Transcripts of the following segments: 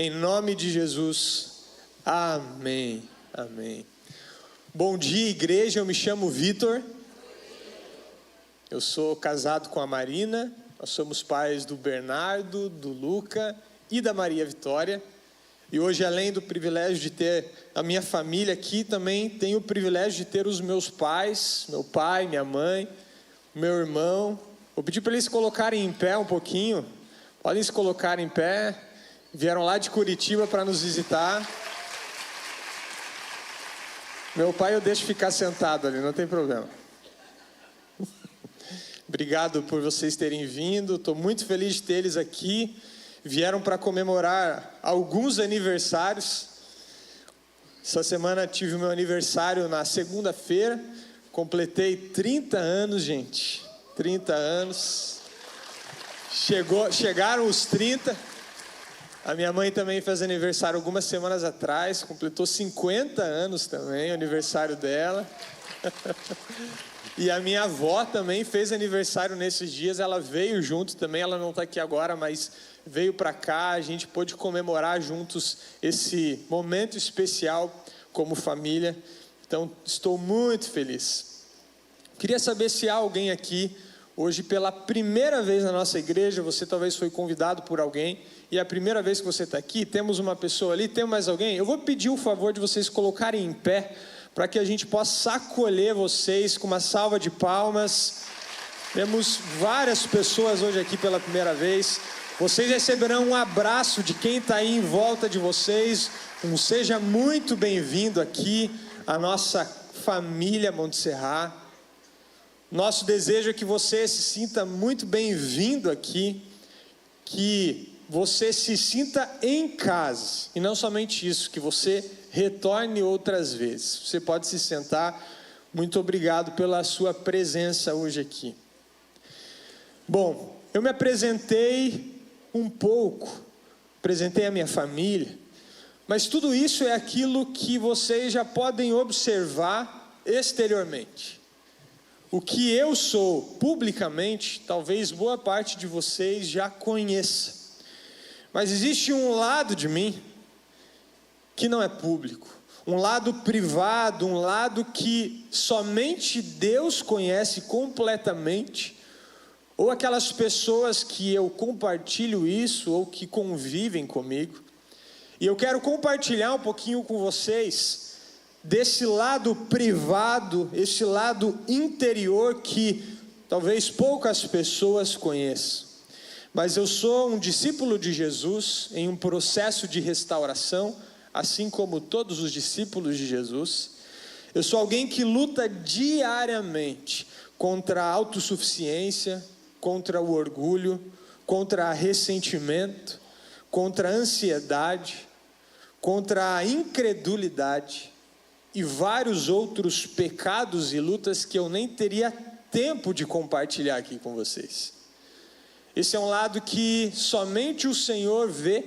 Em nome de Jesus, amém, amém. Bom dia, igreja, eu me chamo Vitor. Eu sou casado com a Marina, nós somos pais do Bernardo, do Luca e da Maria Vitória. E hoje, além do privilégio de ter a minha família aqui, também tenho o privilégio de ter os meus pais, meu pai, minha mãe, meu irmão. Vou pedir para eles se colocarem em pé um pouquinho. Podem se colocar em pé. Vieram lá de Curitiba para nos visitar. Meu pai eu deixo ficar sentado ali, não tem problema. Obrigado por vocês terem vindo. Estou muito feliz de ter eles aqui. Vieram para comemorar alguns aniversários. Essa semana tive o meu aniversário na segunda-feira. Completei 30 anos, gente. 30 anos. Chegaram os 30. A minha mãe também fez aniversário algumas semanas atrás. Completou 50 anos também, o aniversário dela. E a minha avó também fez aniversário nesses dias. Ela veio junto também. Ela não está aqui agora, mas veio para cá. A gente pôde comemorar juntos esse momento especial como família. Então, estou muito feliz. Queria saber se há alguém aqui hoje pela primeira vez na nossa igreja. Você talvez foi convidado por alguém e é a primeira vez que você está aqui. Temos uma pessoa ali, tem mais alguém? Eu vou pedir o favor de vocês colocarem em pé para que a gente possa acolher vocês com uma salva de palmas. Temos várias pessoas hoje aqui pela primeira vez. Vocês receberão um abraço de quem está aí em volta de vocês. Seja muito bem-vindo aqui à nossa família Montserrat. Nosso desejo é que você se sinta muito bem-vindo aqui, que você se sinta em casa, e não somente isso, que você retorne outras vezes. Você pode se sentar. Muito obrigado pela sua presença hoje aqui. Bom, eu me apresentei um pouco, apresentei a minha família, mas tudo isso é aquilo que vocês já podem observar exteriormente. O que eu sou publicamente, talvez boa parte de vocês já conheça. Mas existe um lado de mim que não é público. Um lado privado, um lado que somente Deus conhece completamente. Ou aquelas pessoas que eu compartilho isso, ou que convivem comigo. E eu quero compartilhar um pouquinho com vocês desse lado privado, esse lado interior que talvez poucas pessoas conheçam. Mas eu sou um discípulo de Jesus em um processo de restauração, assim como todos os discípulos de Jesus. Eu sou alguém que luta diariamente contra a autossuficiência, contra o orgulho, contra ressentimento, contra a ansiedade, contra a incredulidade e vários outros pecados e lutas que eu nem teria tempo de compartilhar aqui com vocês. Esse é um lado que somente o Senhor vê,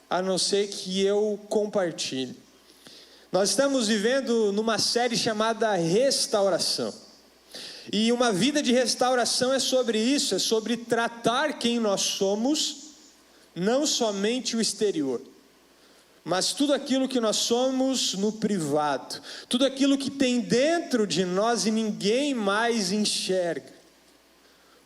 a não ser que eu compartilhe. Nós estamos vivendo numa série chamada Restauração. E uma vida de restauração é sobre isso, é sobre tratar quem nós somos, não somente o exterior, mas tudo aquilo que nós somos no privado, tudo aquilo que tem dentro de nós e ninguém mais enxerga.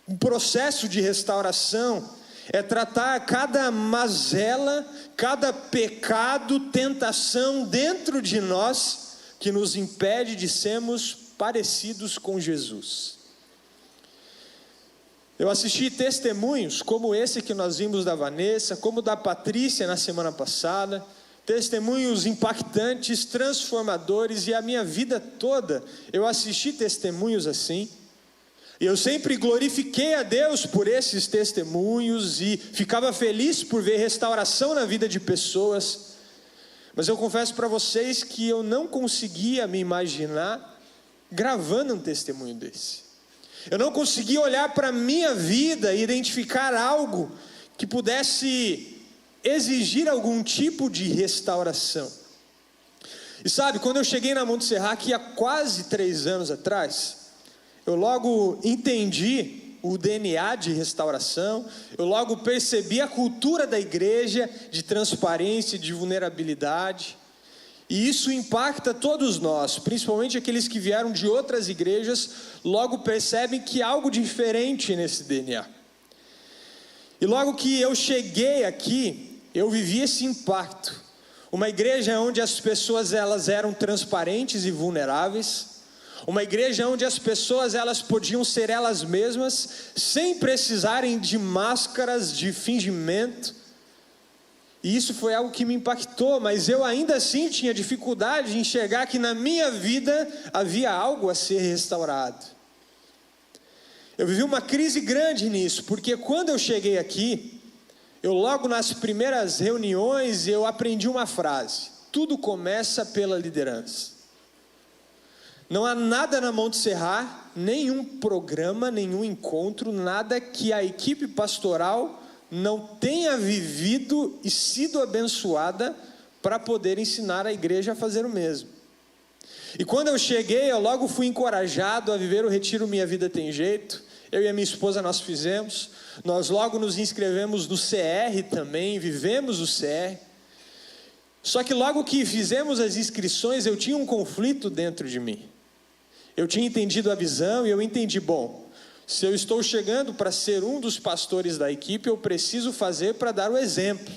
Um processo de restauração é tratar cada mazela, cada pecado, tentação dentro de nós que nos impede de sermos parecidos com Jesus. Eu assisti testemunhos como esse que nós vimos da Vanessa, como da Patrícia na semana passada, testemunhos impactantes, transformadores, e a minha vida toda eu assisti testemunhos assim. Eu sempre glorifiquei a Deus por esses testemunhos e ficava feliz por ver restauração na vida de pessoas. Mas eu confesso para vocês que eu não conseguia me imaginar gravando um testemunho desse. Eu não conseguia olhar para a minha vida e identificar algo que pudesse exigir algum tipo de restauração. E sabe, quando eu cheguei na Montserrat, aqui há quase 3 anos atrás, eu logo entendi o DNA de restauração, eu logo percebi a cultura da igreja de transparência, de vulnerabilidade. E isso impacta todos nós, principalmente aqueles que vieram de outras igrejas, logo percebem que há algo diferente nesse DNA. E logo que eu cheguei aqui, eu vivi esse impacto. Uma igreja onde as pessoas elas eram transparentes e vulneráveis. Uma igreja onde as pessoas elas podiam ser elas mesmas, sem precisarem de máscaras de fingimento. E isso foi algo que me impactou, mas eu ainda assim tinha dificuldade de enxergar que na minha vida havia algo a ser restaurado. Eu vivi uma crise grande nisso, porque quando eu cheguei aqui, eu logo nas primeiras reuniões eu aprendi uma frase: tudo começa pela liderança. Não há nada na Monte Serra, nenhum programa, nenhum encontro, nada que a equipe pastoral não tenha vivido e sido abençoada para poder ensinar a igreja a fazer o mesmo. E quando eu cheguei, eu logo fui encorajado a viver o Retiro Minha Vida Tem Jeito. Eu e a minha esposa nós fizemos, nós logo nos inscrevemos no CR também, vivemos o CR. Só que logo que fizemos as inscrições, eu tinha um conflito dentro de mim. Eu tinha entendido a visão e eu entendi, bom, se eu estou chegando para ser um dos pastores da equipe, eu preciso fazer para dar o exemplo.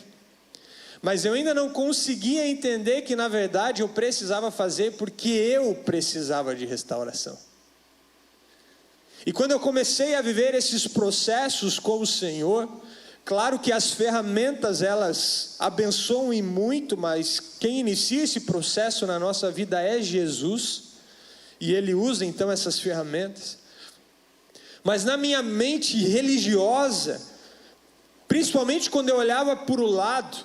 Mas eu ainda não conseguia entender que na verdade eu precisava fazer porque eu precisava de restauração. E quando eu comecei a viver esses processos com o Senhor, claro que as ferramentas elas abençoam e muito, mas quem inicia esse processo na nossa vida é Jesus, e Ele usa então essas ferramentas. Mas na minha mente religiosa, principalmente quando eu olhava para o lado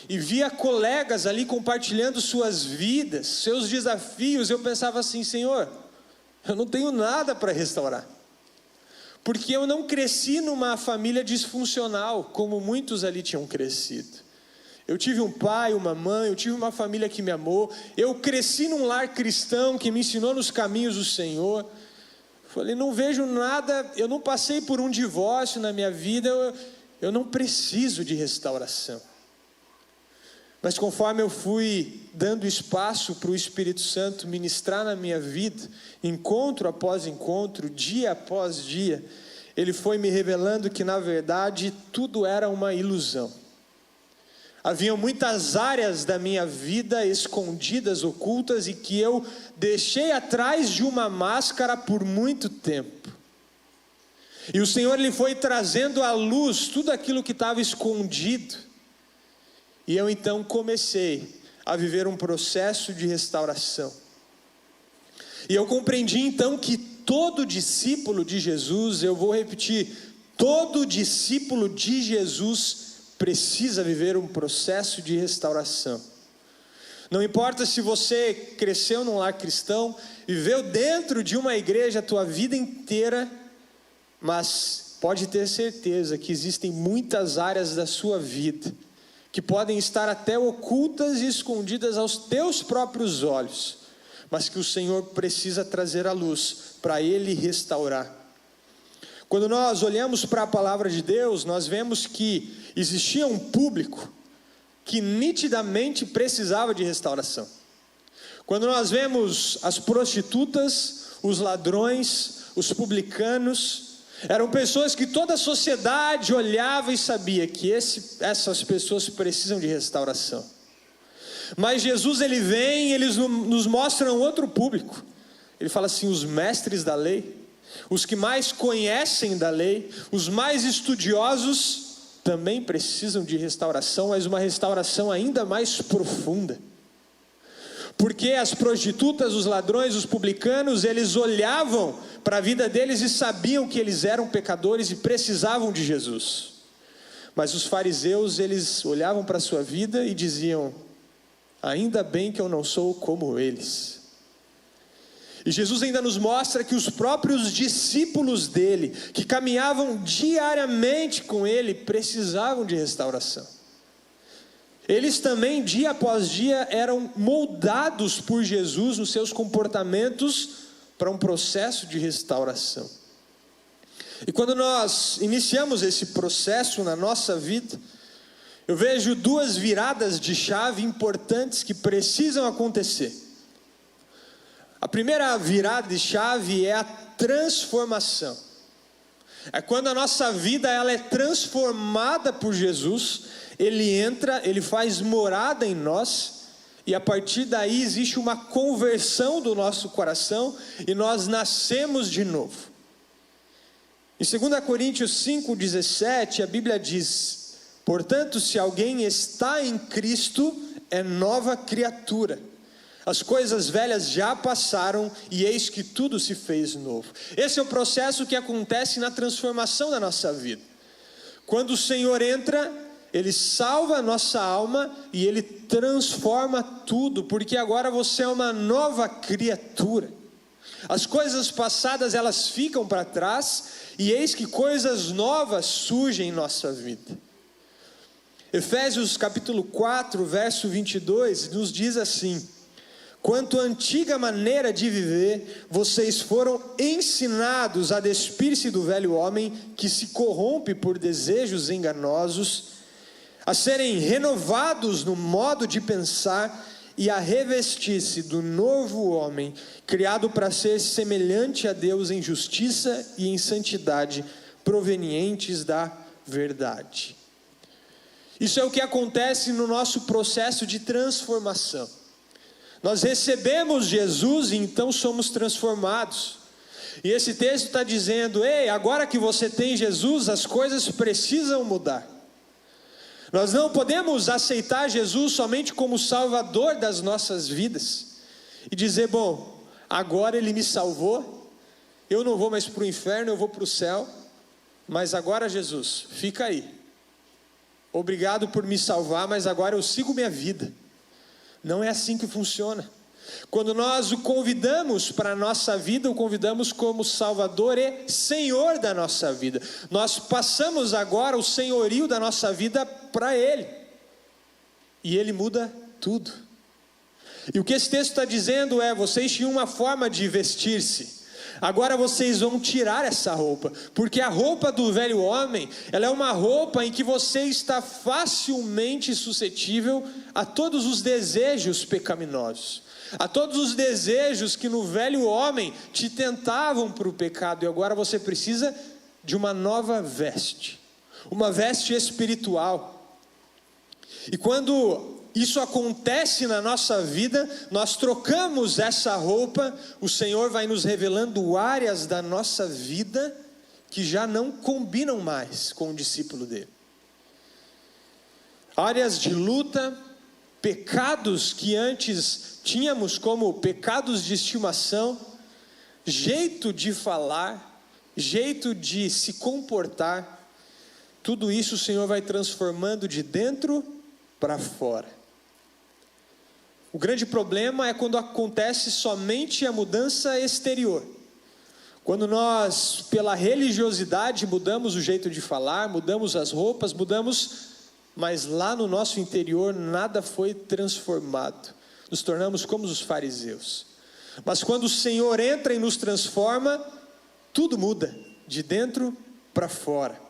e via colegas ali compartilhando suas vidas, seus desafios, eu pensava assim: Senhor, eu não tenho nada para restaurar. Porque eu não cresci numa família disfuncional, como muitos ali tinham crescido. Eu tive um pai, uma mãe, eu tive uma família que me amou. Eu cresci num lar cristão que me ensinou nos caminhos do Senhor. Falei, não vejo nada, eu não passei por um divórcio na minha vida, eu não preciso de restauração. Mas conforme eu fui dando espaço para o Espírito Santo ministrar na minha vida, encontro após encontro, dia após dia, ele foi me revelando que na verdade tudo era uma ilusão. Haviam muitas áreas da minha vida escondidas, ocultas, e que eu deixei atrás de uma máscara por muito tempo. E o Senhor ele foi trazendo à luz tudo aquilo que estava escondido. E eu então comecei a viver um processo de restauração. E eu compreendi então que todo discípulo de Jesus, eu vou repetir, todo discípulo de Jesus precisa viver um processo de restauração. Não importa se você cresceu num lar cristão, viveu dentro de uma igreja a tua vida inteira, mas pode ter certeza que existem muitas áreas da sua vida que podem estar até ocultas e escondidas aos teus próprios olhos, mas que o Senhor precisa trazer à luz para Ele restaurar. Quando nós olhamos para a palavra de Deus, nós vemos que existia um público que nitidamente precisava de restauração. Quando nós vemos as prostitutas, os ladrões, os publicanos, eram pessoas que toda a sociedade olhava e sabia que essas pessoas precisam de restauração. Mas Jesus ele vem e ele nos mostra um outro público. Ele fala assim, os mestres da lei, os que mais conhecem da lei, os mais estudiosos, também precisam de restauração, mas uma restauração ainda mais profunda. Porque as prostitutas, os ladrões, os publicanos, eles olhavam para a vida deles e sabiam que eles eram pecadores e precisavam de Jesus. Mas os fariseus, eles olhavam para a sua vida e diziam, ainda bem que eu não sou como eles. E Jesus ainda nos mostra que os próprios discípulos dele, que caminhavam diariamente com ele, precisavam de restauração. Eles também, dia após dia, eram moldados por Jesus nos seus comportamentos para um processo de restauração. E quando nós iniciamos esse processo na nossa vida, eu vejo duas viradas de chave importantes que precisam acontecer. A primeira virada de chave é a transformação. É quando a nossa vida ela é transformada por Jesus. Ele entra, Ele faz morada em nós, e a partir daí existe uma conversão do nosso coração, e nós nascemos de novo. Em 2 Coríntios 5,17, a Bíblia diz: portanto, se alguém está em Cristo, é nova criatura. As coisas velhas já passaram, e eis que tudo se fez novo. Esse é o processo que acontece na transformação da nossa vida. Quando o Senhor entra, Ele salva a nossa alma e Ele transforma tudo, porque agora você é uma nova criatura. As coisas passadas elas ficam para trás, e eis que coisas novas surgem em nossa vida. Efésios capítulo 4, verso 22, nos diz assim: quanto à antiga maneira de viver, vocês foram ensinados a despir-se do velho homem, que se corrompe por desejos enganosos, a serem renovados no modo de pensar, e a revestir-se do novo homem, criado para ser semelhante a Deus em justiça e em santidade, provenientes da verdade. Isso é o que acontece no nosso processo de transformação. Nós recebemos Jesus e então somos transformados. E esse texto está dizendo: ei, agora que você tem Jesus, as coisas precisam mudar. Nós não podemos aceitar Jesus somente como Salvador das nossas vidas e dizer: bom, agora Ele me salvou, eu não vou mais para o inferno, eu vou para o céu, mas agora Jesus, fica aí. Obrigado por me salvar, mas agora eu sigo minha vida. Não é assim que funciona. Quando nós o convidamos para a nossa vida, o convidamos como Salvador e Senhor da nossa vida. Nós passamos agora o senhorio da nossa vida para Ele. E Ele muda tudo. E o que esse texto está dizendo é: vocês tinham uma forma de vestir-se. Agora vocês vão tirar essa roupa, porque a roupa do velho homem, ela é uma roupa em que você está facilmente suscetível a todos os desejos pecaminosos, a todos os desejos que no velho homem te tentavam para o pecado, e agora você precisa de uma nova veste, uma veste espiritual. E quando isso acontece na nossa vida, nós trocamos essa roupa, o Senhor vai nos revelando áreas da nossa vida que já não combinam mais com o discípulo dele. Áreas de luta, pecados que antes tínhamos como pecados de estimação, jeito de falar, jeito de se comportar, tudo isso o Senhor vai transformando de dentro para fora. O grande problema é quando acontece somente a mudança exterior. Quando nós, pela religiosidade, mudamos o jeito de falar, mudamos as roupas, mas lá no nosso interior nada foi transformado. Nos tornamos como os fariseus. Mas quando o Senhor entra e nos transforma, tudo muda, de dentro para fora.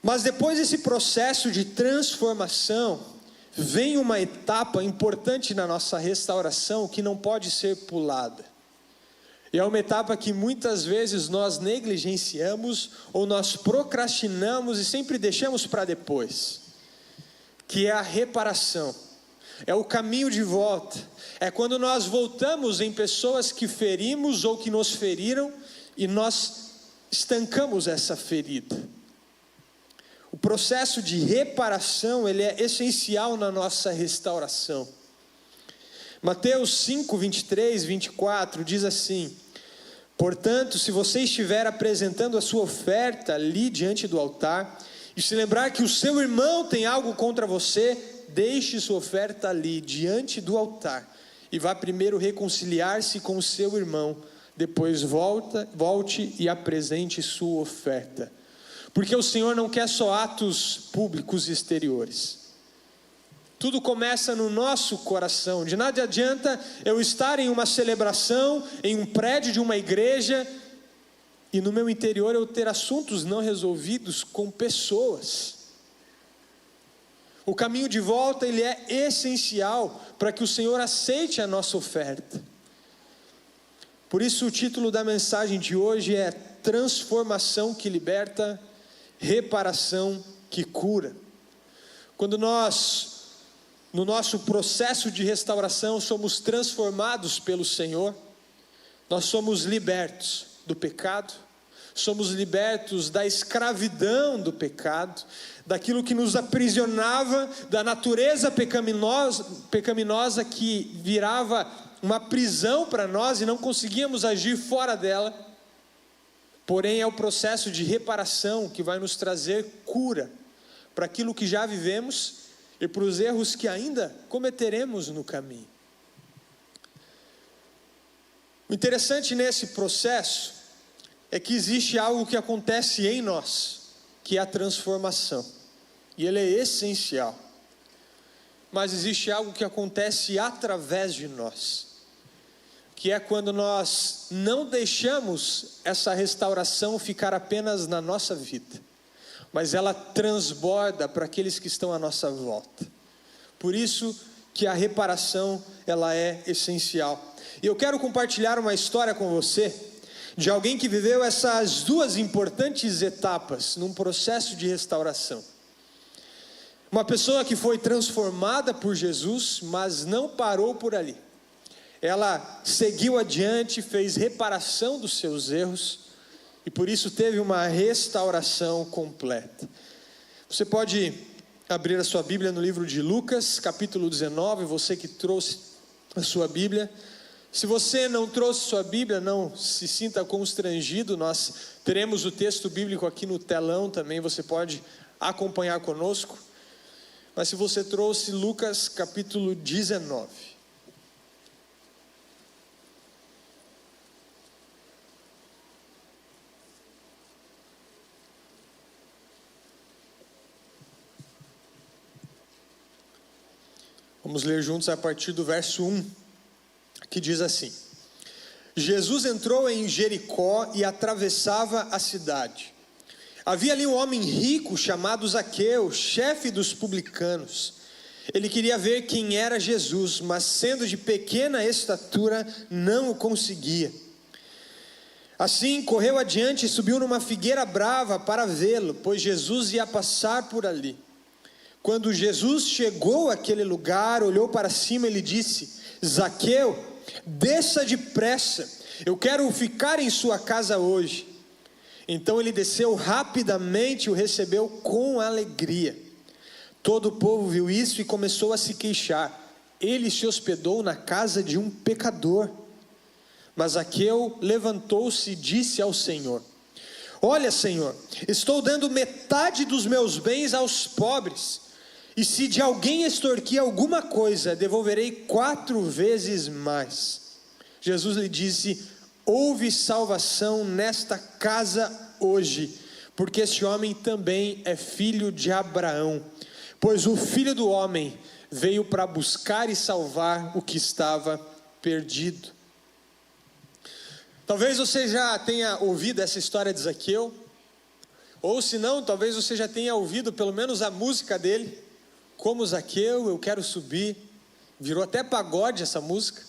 Mas depois desse processo de transformação, vem uma etapa importante na nossa restauração que não pode ser pulada. E é uma etapa que muitas vezes nós negligenciamos ou nós procrastinamos e sempre deixamos para depois, que é a reparação, é o caminho de volta, é quando nós voltamos em pessoas que ferimos ou que nos feriram e nós estancamos essa ferida. O processo de reparação, ele é essencial na nossa restauração. Mateus 5, 23, 24 diz assim: portanto, se você estiver apresentando a sua oferta ali diante do altar, e se lembrar que o seu irmão tem algo contra você, deixe sua oferta ali diante do altar, e vá primeiro reconciliar-se com o seu irmão, depois volte e apresente sua oferta. Porque o Senhor não quer só atos públicos e exteriores. Tudo começa no nosso coração. De nada adianta eu estar em uma celebração, em um prédio de uma igreja, e no meu interior eu ter assuntos não resolvidos com pessoas. O caminho de volta, ele é essencial para que o Senhor aceite a nossa oferta. Por isso o título da mensagem de hoje é Transformação que liberta, reparação que cura. Quando nós, no nosso processo de restauração, somos transformados pelo Senhor, nós somos libertos do pecado, somos libertos da escravidão do pecado, daquilo que nos aprisionava, da natureza pecaminosa que virava uma prisão para nós e não conseguíamos agir fora dela. Porém, é o processo de reparação que vai nos trazer cura para aquilo que já vivemos e para os erros que ainda cometeremos no caminho. O interessante nesse processo é que existe algo que acontece em nós, que é a transformação, e ele é essencial. Mas existe algo que acontece através de nós, que é quando nós não deixamos essa restauração ficar apenas na nossa vida, mas ela transborda para aqueles que estão à nossa volta. Por isso que a reparação, ela é essencial. E eu quero compartilhar uma história com você, de alguém que viveu essas duas importantes etapas, num processo de restauração. Uma pessoa que foi transformada por Jesus, mas não parou por ali. Ela seguiu adiante, fez reparação dos seus erros, e por isso teve uma restauração completa. Você pode abrir a sua Bíblia no livro de Lucas, capítulo 19, você que trouxe a sua Bíblia. Se você não trouxe sua Bíblia, não se sinta constrangido, nós teremos o texto bíblico aqui no telão também, você pode acompanhar conosco. Mas se você trouxe Lucas capítulo 19. Vamos ler juntos a partir do verso 1, que diz assim: Jesus entrou em Jericó e atravessava a cidade. Havia ali um homem rico chamado Zaqueu, chefe dos publicanos. Ele queria ver quem era Jesus, mas sendo de pequena estatura, não o conseguia. Assim, correu adiante e subiu numa figueira brava para vê-lo, pois Jesus ia passar por ali. Quando Jesus chegou àquele lugar, olhou para cima e lhe disse: Zaqueu, desça depressa, eu quero ficar em sua casa hoje. Então ele desceu rapidamente e o recebeu com alegria. Todo o povo viu isso e começou a se queixar. Ele se hospedou na casa de um pecador. Mas Zaqueu levantou-se e disse ao Senhor: Olha, Senhor, estou dando metade dos meus bens aos pobres, e se de alguém extorquir alguma coisa, devolverei 4 vezes mais. Jesus lhe disse: houve salvação nesta casa hoje, porque esse homem também é filho de Abraão, pois o Filho do Homem veio para buscar e salvar o que estava perdido. Talvez você já tenha ouvido essa história de Zaqueu, ou se não, talvez você já tenha ouvido pelo menos a música dele, Como Zaqueu, eu quero subir. Virou até pagode essa música.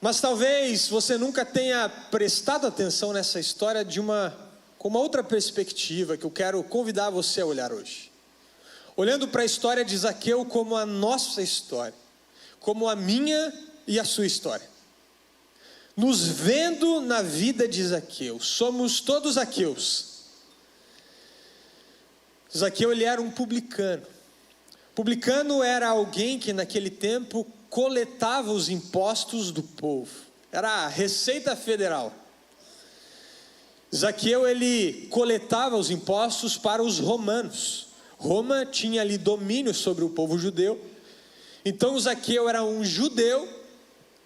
Mas talvez você nunca tenha prestado atenção nessa história com uma outra perspectiva que eu quero convidar você a olhar hoje. Olhando para a história de Zaqueu como a nossa história, como a minha e a sua história. Nos vendo na vida de Zaqueu, somos todos Zaqueus. Zaqueu, ele era um publicano. Publicano era alguém que naquele tempo coletava os impostos do povo. Era a Receita Federal. Zaqueu, ele coletava os impostos para os romanos. Roma tinha ali domínio sobre o povo judeu. Então Zaqueu era um judeu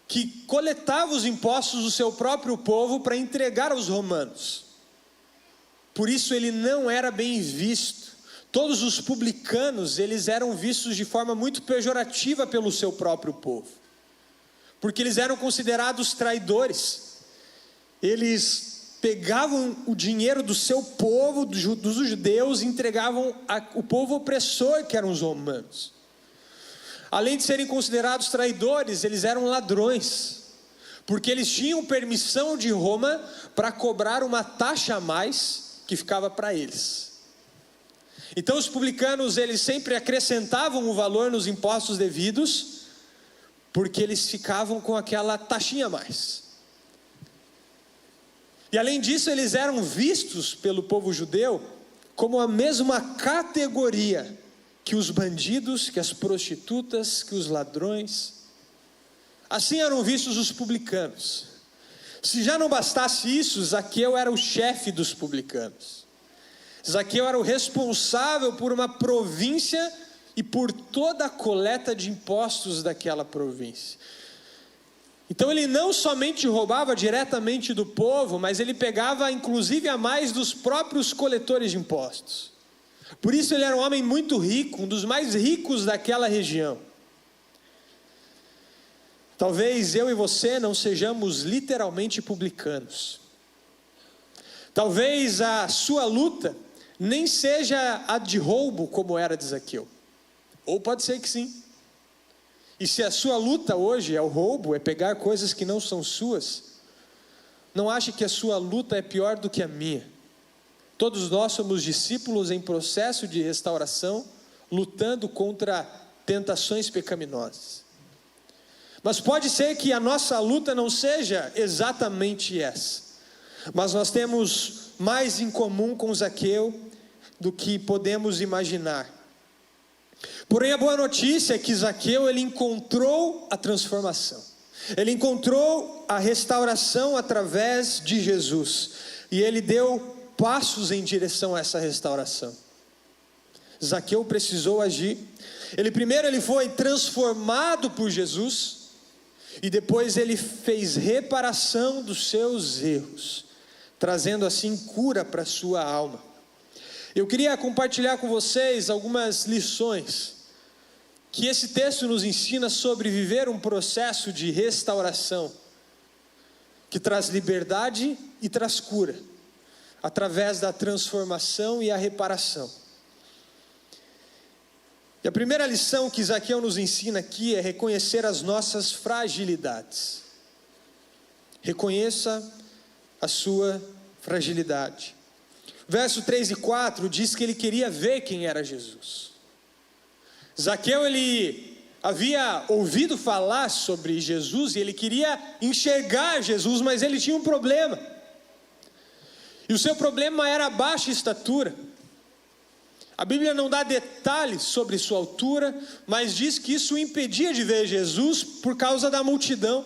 que coletava os impostos do seu próprio povo para entregar aos romanos. Por isso ele não era bem visto. Todos os publicanos, eles eram vistos de forma muito pejorativa pelo seu próprio povo, porque eles eram considerados traidores. eles pegavam o dinheiro do seu povo, dos judeus, e entregavam ao povo opressor, que eram os romanos. Além de serem considerados traidores, eles eram ladrões, porque eles tinham permissão de Roma para cobrar uma taxa a mais que ficava para eles. Então os publicanos, eles sempre acrescentavam o valor nos impostos devidos, porque eles ficavam com aquela taxinha a mais. E além disso, eles eram vistos pelo povo judeu como a mesma categoria que os bandidos, que as prostitutas, que os ladrões. Assim eram vistos os publicanos. Se já não bastasse isso, Zaqueu era o chefe dos publicanos. Zaqueu era o responsável por uma província e por toda a coleta de impostos daquela província. Então ele não somente roubava diretamente do povo, mas ele pegava inclusive a mais dos próprios coletores de impostos. Por isso ele era um homem muito rico, um dos mais ricos daquela região. Talvez eu e você não sejamos literalmente publicanos. Talvez a sua luta nem seja a de roubo como era de Zaqueu. Ou pode ser que sim. E se a sua luta hoje é o roubo, é pegar coisas que não são suas, não ache que a sua luta é pior do que a minha. Todos nós somos discípulos em processo de restauração, lutando contra tentações pecaminosas. Mas pode ser que a nossa luta não seja exatamente essa, mas nós temos mais em comum com Zaqueu do que podemos imaginar. Porém, a boa notícia é que Zaqueu, ele encontrou a transformação. Ele encontrou a restauração através de Jesus. E ele deu passos em direção a essa restauração. Zaqueu precisou agir. Primeiro ele foi transformado por Jesus. E depois ele fez reparação dos seus erros, trazendo assim cura para a sua alma. Eu queria compartilhar com vocês algumas lições que esse texto nos ensina sobre viver um processo de restauração, que traz liberdade e traz cura, através da transformação e a reparação. E a primeira lição que Zaqueu nos ensina aqui é reconhecer as nossas fragilidades. Reconheça a sua fragilidade. Verso 3 e 4 diz que ele queria ver quem era Jesus. Zaqueu, ele havia ouvido falar sobre Jesus e ele queria enxergar Jesus, mas ele tinha um problema. E o seu problema era a baixa estatura. A Bíblia não dá detalhes sobre sua altura, mas diz que isso o impedia de ver Jesus por causa da multidão.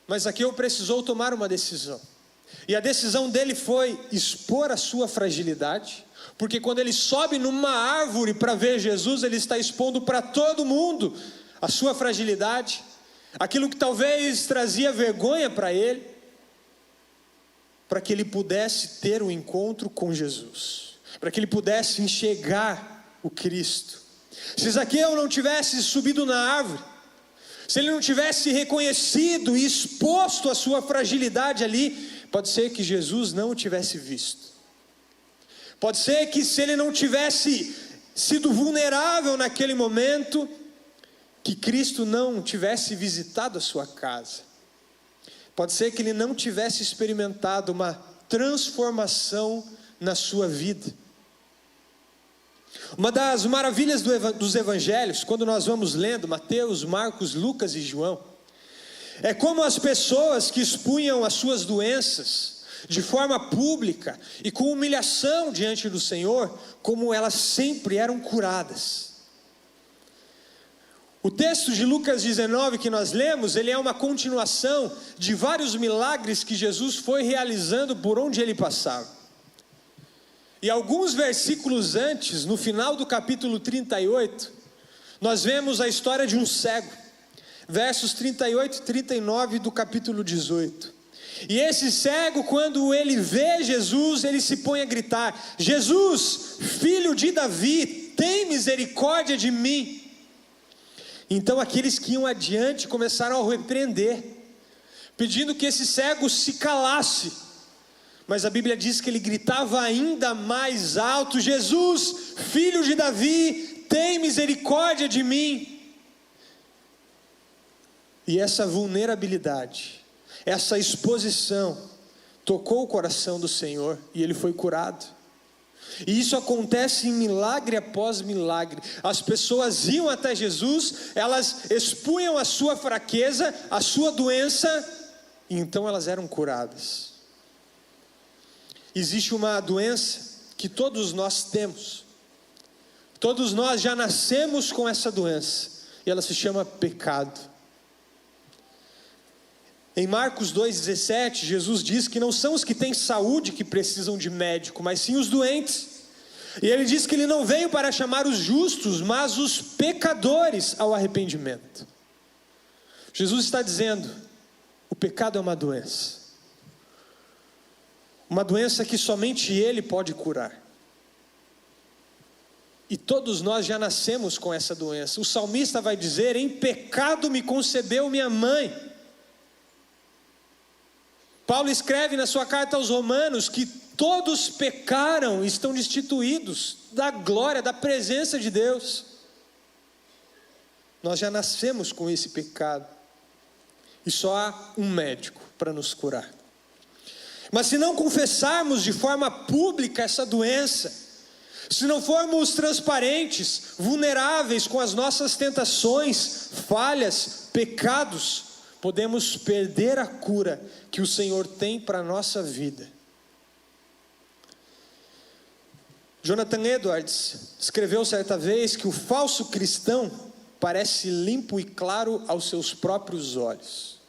Mas Zaqueu precisou tomar uma decisão. E a decisão dele foi expor a sua fragilidade, porque quando ele sobe numa árvore para ver Jesus, ele está expondo para todo mundo a sua fragilidade, aquilo que talvez trazia vergonha para ele, para que ele pudesse ter um encontro com Jesus, para que ele pudesse enxergar o Cristo. Se Zaqueu não tivesse subido na árvore, se ele não tivesse reconhecido e exposto a sua fragilidade ali, pode ser que Jesus não o tivesse visto. Pode ser que se ele não tivesse sido vulnerável naquele momento, que Cristo não tivesse visitado a sua casa. Pode ser que ele não tivesse experimentado uma transformação na sua vida. Uma das maravilhas dos evangelhos, quando nós vamos lendo Mateus, Marcos, Lucas e João, é como as pessoas que expunham as suas doenças de forma pública e com humilhação diante do Senhor, como elas sempre eram curadas. O texto de Lucas 19 que nós lemos, ele é uma continuação de vários milagres que Jesus foi realizando por onde ele passava. E alguns versículos antes, no final do capítulo 38, nós vemos a história de um cego. Versos 38 e 39 do capítulo 18. E esse cego, quando ele vê Jesus, ele se põe a gritar: Jesus, filho de Davi, tem misericórdia de mim. Então aqueles que iam adiante começaram a repreender, pedindo que esse cego se calasse. Mas a Bíblia diz que ele gritava ainda mais alto: Jesus, filho de Davi, tem misericórdia de mim. E essa vulnerabilidade, essa exposição, tocou o coração do Senhor e ele foi curado. E isso acontece em milagre após milagre. As pessoas iam até Jesus, elas expunham a sua fraqueza, a sua doença, e então elas eram curadas. Existe uma doença que todos nós temos. Todos nós já nascemos com essa doença, e ela se chama pecado. Em Marcos 2,17, Jesus diz que não são os que têm saúde que precisam de médico, mas sim os doentes. E ele diz que ele não veio para chamar os justos, mas os pecadores ao arrependimento. Jesus está dizendo: o pecado é uma doença. Uma doença que somente Ele pode curar. E todos nós já nascemos com essa doença. O salmista vai dizer: em pecado me concebeu minha mãe. Paulo escreve na sua carta aos Romanos que todos pecaram e estão destituídos da glória, da presença de Deus. Nós já nascemos com esse pecado. E só há um médico para nos curar. Mas se não confessarmos de forma pública essa doença, se não formos transparentes, vulneráveis com as nossas tentações, falhas, pecados, podemos perder a cura que o Senhor tem para a nossa vida. Jonathan Edwards escreveu certa vez que o falso cristão parece limpo e claro aos seus próprios olhos,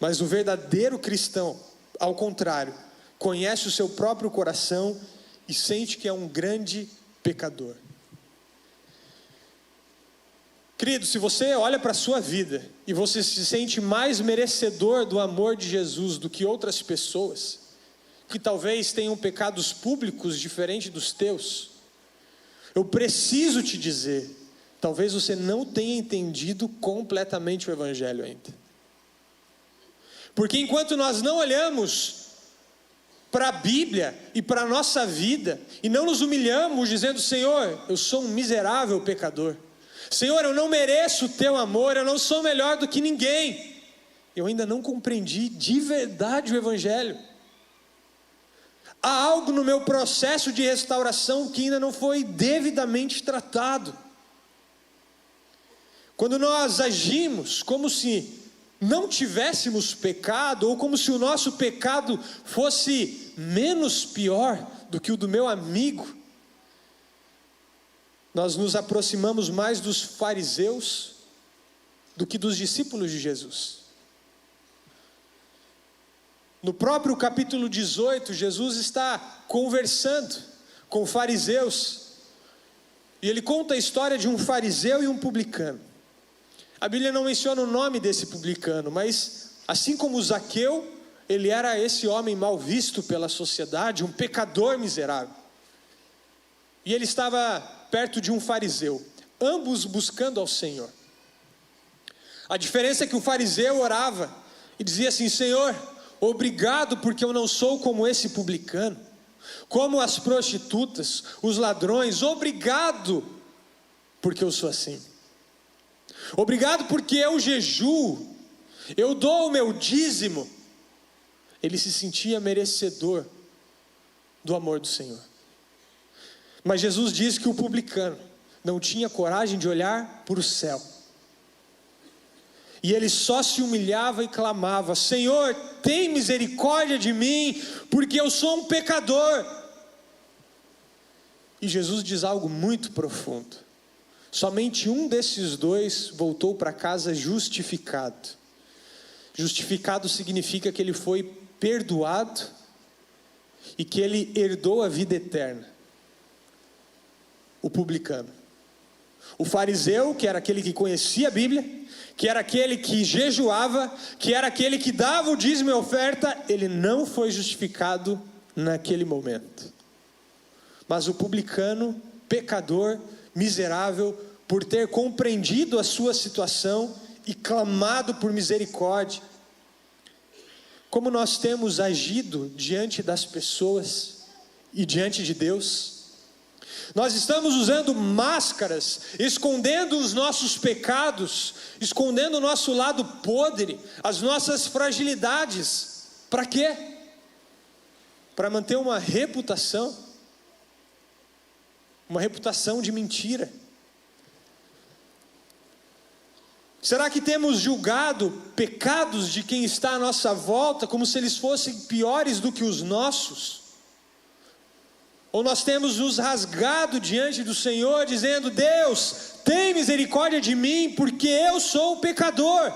mas o verdadeiro cristão, ao contrário, conhece o seu próprio coração e sente que é um grande pecador. Querido, se você olha para a sua vida e você se sente mais merecedor do amor de Jesus do que outras pessoas, que talvez tenham pecados públicos diferentes dos teus, eu preciso te dizer, talvez você não tenha entendido completamente o Evangelho ainda. Porque enquanto nós não olhamos para a Bíblia e para a nossa vida, e não nos humilhamos dizendo: Senhor, eu sou um miserável pecador, Senhor, eu não mereço o teu amor, eu não sou melhor do que ninguém, eu ainda não compreendi de verdade o Evangelho. Há algo no meu processo de restauração que ainda não foi devidamente tratado. Quando nós agimos como se não tivéssemos pecado, ou como se o nosso pecado fosse menos pior do que o do meu amigo, nós nos aproximamos mais dos fariseus do que dos discípulos de Jesus. No próprio capítulo 18, Jesus está conversando com fariseus, e ele conta a história de um fariseu e um publicano. A Bíblia não menciona o nome desse publicano, mas assim como Zaqueu, ele era esse homem mal visto pela sociedade, um pecador miserável. E ele estava perto de um fariseu, ambos buscando ao Senhor. A diferença é que o fariseu orava e dizia assim: Senhor, obrigado porque eu não sou como esse publicano, como as prostitutas, os ladrões, obrigado porque eu sou assim. Obrigado porque eu jejuo, eu dou o meu dízimo. Ele se sentia merecedor do amor do Senhor. Mas Jesus diz que o publicano não tinha coragem de olhar para o céu. E ele só se humilhava e clamava: Senhor, tem misericórdia de mim, porque eu sou um pecador. E Jesus diz algo muito profundo. Somente um desses dois voltou para casa justificado. Justificado significa que ele foi perdoado e que ele herdou a vida eterna. O publicano. O fariseu, que era aquele que conhecia a Bíblia, que era aquele que jejuava, que era aquele que dava o dízimo e a oferta, ele não foi justificado naquele momento. Mas o publicano, pecador, miserável, por ter compreendido a sua situação e clamado por misericórdia, como nós temos agido diante das pessoas e diante de Deus? Nós estamos usando máscaras, escondendo os nossos pecados, escondendo o nosso lado podre, as nossas fragilidades. Para quê? Para manter uma reputação de mentira. Será que temos julgado pecados de quem está à nossa volta como se eles fossem piores do que os nossos? Ou nós temos nos rasgado diante do Senhor, dizendo: Deus, tem misericórdia de mim, porque eu sou pecador,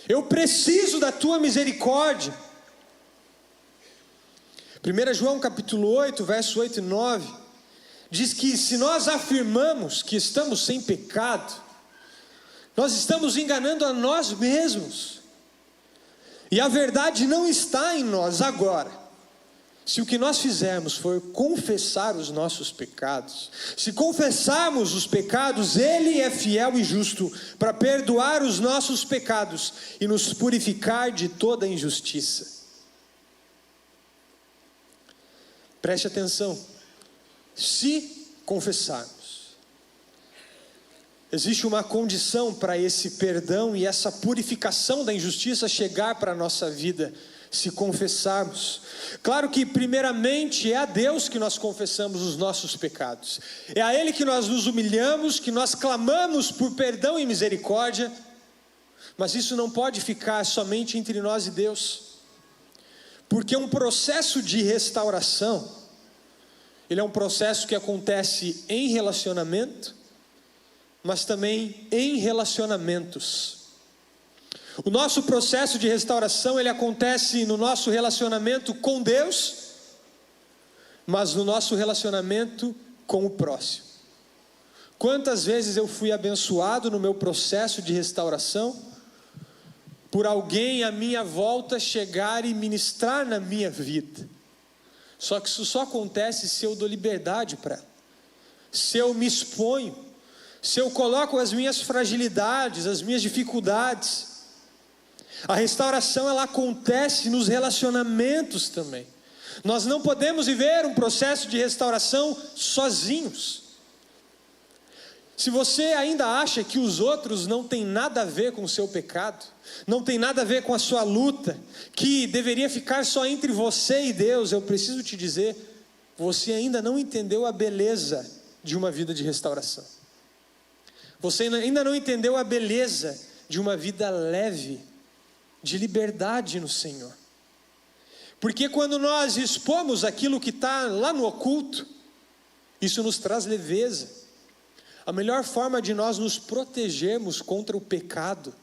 eu preciso da tua misericórdia. 1 João capítulo 8, verso 8 e 9, diz que se nós afirmamos que estamos sem pecado, nós estamos enganando a nós mesmos, e a verdade não está em nós. Agora, se o que nós fizermos for confessar os nossos pecados, se confessarmos os pecados, Ele é fiel e justo para perdoar os nossos pecados e nos purificar de toda injustiça. Preste atenção, se confessarmos, existe uma condição para esse perdão e essa purificação da injustiça chegar para a nossa vida. Se confessarmos, claro que primeiramente é a Deus que nós confessamos os nossos pecados, é a Ele que nós nos humilhamos, que nós clamamos por perdão e misericórdia, mas isso não pode ficar somente entre nós e Deus, porque um processo de restauração, ele é um processo que acontece em relacionamento, mas também em relacionamentos. O nosso processo de restauração, ele acontece no nosso relacionamento com Deus, mas no nosso relacionamento com o próximo. Quantas vezes eu fui abençoado no meu processo de restauração, por alguém à minha volta chegar e ministrar na minha vida. Só que isso só acontece se eu dou liberdade para ela, se eu me exponho, se eu coloco as minhas fragilidades, as minhas dificuldades. A restauração, ela acontece nos relacionamentos também. Nós não podemos viver um processo de restauração sozinhos. Se você ainda acha que os outros não têm nada a ver com o seu pecado, não tem nada a ver com a sua luta, que deveria ficar só entre você e Deus, eu preciso te dizer, você ainda não entendeu a beleza de uma vida de restauração. Você ainda não entendeu a beleza de uma vida leve, de liberdade no Senhor. Porque quando nós expomos aquilo que está lá no oculto, isso nos traz leveza. A melhor forma de nós nos protegermos contra o pecado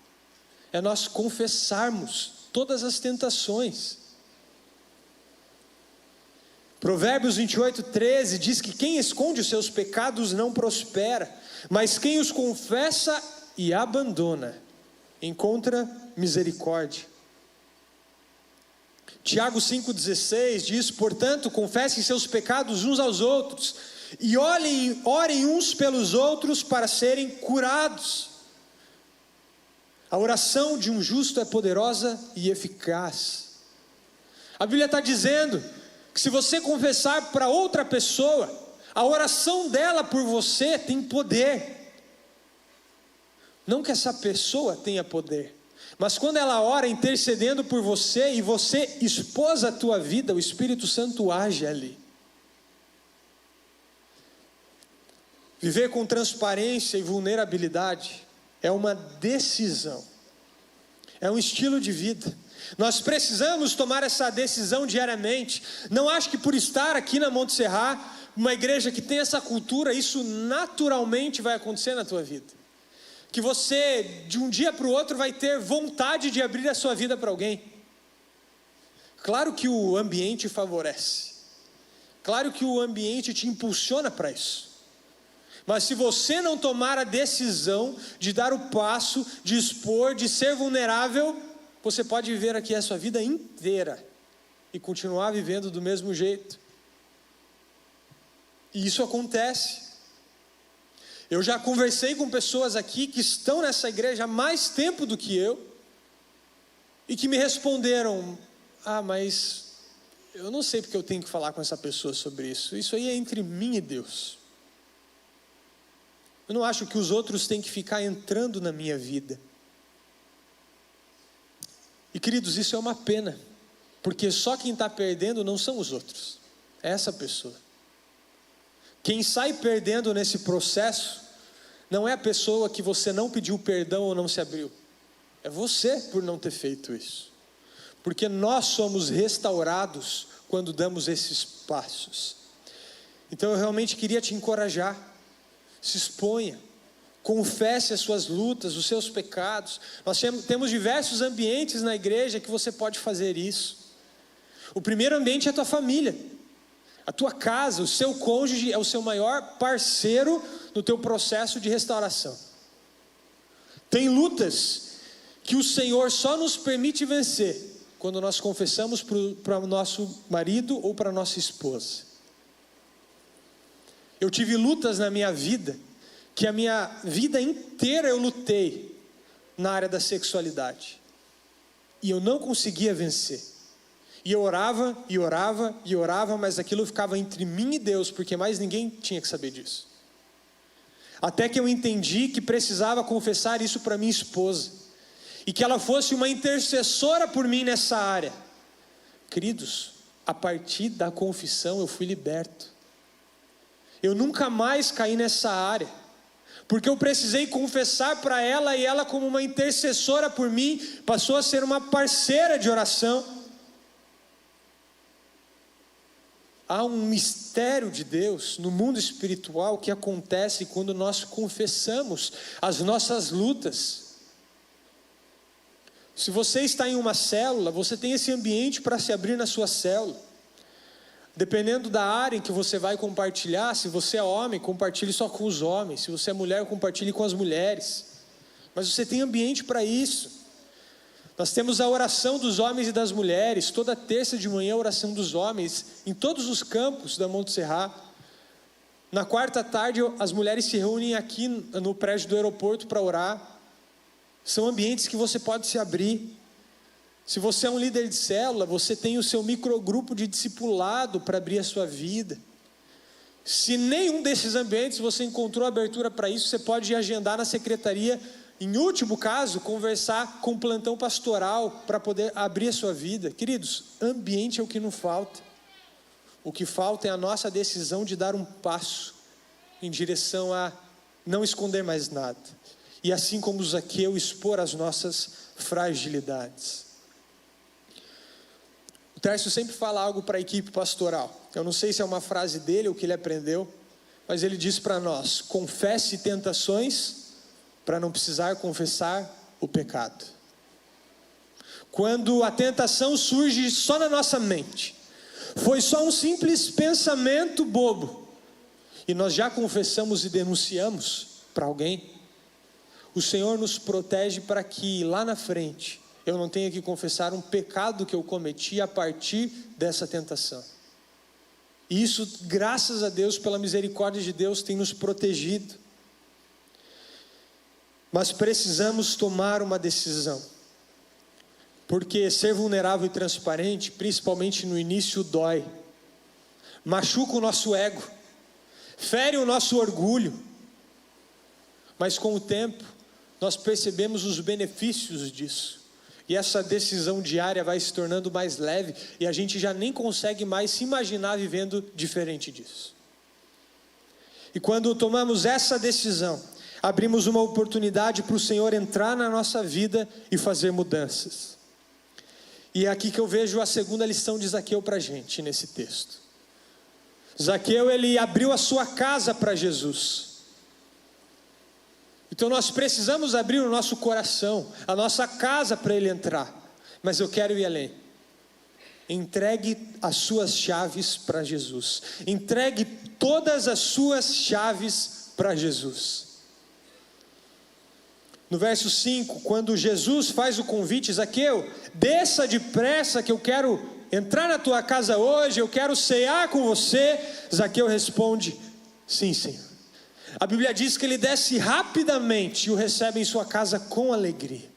é nós confessarmos todas as tentações. Provérbios 28:13 diz que quem esconde os seus pecados não prospera, mas quem os confessa e abandona encontra misericórdia. Tiago 5,16 diz: portanto, confessem seus pecados uns aos outros e orem uns pelos outros para serem curados. A oração de um justo é poderosa e eficaz. A Bíblia está dizendo que se você confessar para outra pessoa, a oração dela por você tem poder. Não que essa pessoa tenha poder, mas quando ela ora intercedendo por você e você expôs a tua vida, o Espírito Santo age ali. Viver com transparência e vulnerabilidade é uma decisão, é um estilo de vida. Nós precisamos tomar essa decisão diariamente. Não acho que por estar aqui na Monte Serra, uma igreja que tem essa cultura, isso naturalmente vai acontecer na tua vida. Que você, de um dia para o outro, vai ter vontade de abrir a sua vida para alguém. Claro que o ambiente favorece. Claro que o ambiente te impulsiona para isso. Mas se você não tomar a decisão de dar o passo, de expor, de ser vulnerável, você pode viver aqui a sua vida inteira e continuar vivendo do mesmo jeito. E isso acontece. Eu já conversei com pessoas aqui que estão nessa igreja há mais tempo do que eu, e que me responderam: mas eu não sei porque eu tenho que falar com essa pessoa sobre isso. Isso aí é entre mim e Deus. Eu não acho que os outros têm que ficar entrando na minha vida. E queridos, isso é uma pena, porque só quem está perdendo não são os outros, é essa pessoa. Quem sai perdendo nesse processo não é a pessoa que você não pediu perdão ou não se abriu, é você por não ter feito isso. Porque nós somos restaurados quando damos esses passos. Então eu realmente queria te encorajar, se exponha, confesse as suas lutas, os seus pecados. Nós temos diversos ambientes na igreja que você pode fazer isso. O primeiro ambiente é a tua família, a tua casa. O seu cônjuge é o seu maior parceiro no teu processo de restauração. Tem lutas que o Senhor só nos permite vencer quando nós confessamos para o nosso marido ou para a nossa esposa. Eu tive lutas na minha vida, que a minha vida inteira eu lutei na área da sexualidade, e eu não conseguia vencer, e eu orava, e orava, e orava, mas aquilo ficava entre mim e Deus, porque mais ninguém tinha que saber disso, até que eu entendi que precisava confessar isso para minha esposa, e que ela fosse uma intercessora por mim nessa área. Queridos, a partir da confissão eu fui liberto, eu nunca mais caí nessa área, porque eu precisei confessar para ela, e ela, como uma intercessora por mim, passou a ser uma parceira de oração. Há um mistério de Deus no mundo espiritual que acontece quando nós confessamos as nossas lutas. Se você está em uma célula, você tem esse ambiente para se abrir na sua célula. Dependendo da área em que você vai compartilhar, se você é homem, compartilhe só com os homens. Se você é mulher, compartilhe com as mulheres. Mas você tem ambiente para isso. Nós temos a oração dos homens e das mulheres, toda terça de manhã a oração dos homens, em todos os campos da Monte Serra. Na quarta tarde, as mulheres se reúnem aqui no prédio do aeroporto para orar. São ambientes que você pode se abrir. Se você é um líder de célula, você tem o seu microgrupo de discipulado para abrir a sua vida. Se nenhum desses ambientes você encontrou abertura para isso, você pode agendar na secretaria, em último caso, conversar com o plantão pastoral para poder abrir a sua vida. Queridos, ambiente é o que não falta. O que falta é a nossa decisão de dar um passo em direção a não esconder mais nada. E assim como Zaqueu, expor as nossas fragilidades. O Tércio sempre fala algo para a equipe pastoral. Eu não sei se é uma frase dele ou que ele aprendeu, mas ele diz para nós: confesse tentações para não precisar confessar o pecado. Quando a tentação surge só na nossa mente, foi só um simples pensamento bobo, e nós já confessamos e denunciamos para alguém, o Senhor nos protege para que lá na frente eu não tenha que confessar um pecado que eu cometi a partir dessa tentação. E isso, graças a Deus, pela misericórdia de Deus, tem nos protegido. Mas precisamos tomar uma decisão, porque ser vulnerável e transparente, principalmente no início, dói, machuca o nosso ego, fere o nosso orgulho, mas com o tempo nós percebemos os benefícios disso, e essa decisão diária vai se tornando mais leve, e a gente já nem consegue mais se imaginar vivendo diferente disso. E quando tomamos essa decisão, abrimos uma oportunidade para o Senhor entrar na nossa vida e fazer mudanças. E é aqui que eu vejo a segunda lição de Zaqueu para a gente nesse texto. Zaqueu, ele abriu a sua casa para Jesus. Então nós precisamos abrir o nosso coração, a nossa casa para ele entrar. Mas eu quero ir além. Entregue as suas chaves para Jesus. Entregue todas as suas chaves para Jesus. No verso 5, quando Jesus faz o convite: Zaqueu, desça depressa que eu quero entrar na tua casa hoje, eu quero cear com você. Zaqueu responde: sim, Senhor. A Bíblia diz que ele desce rapidamente e o recebe em sua casa com alegria.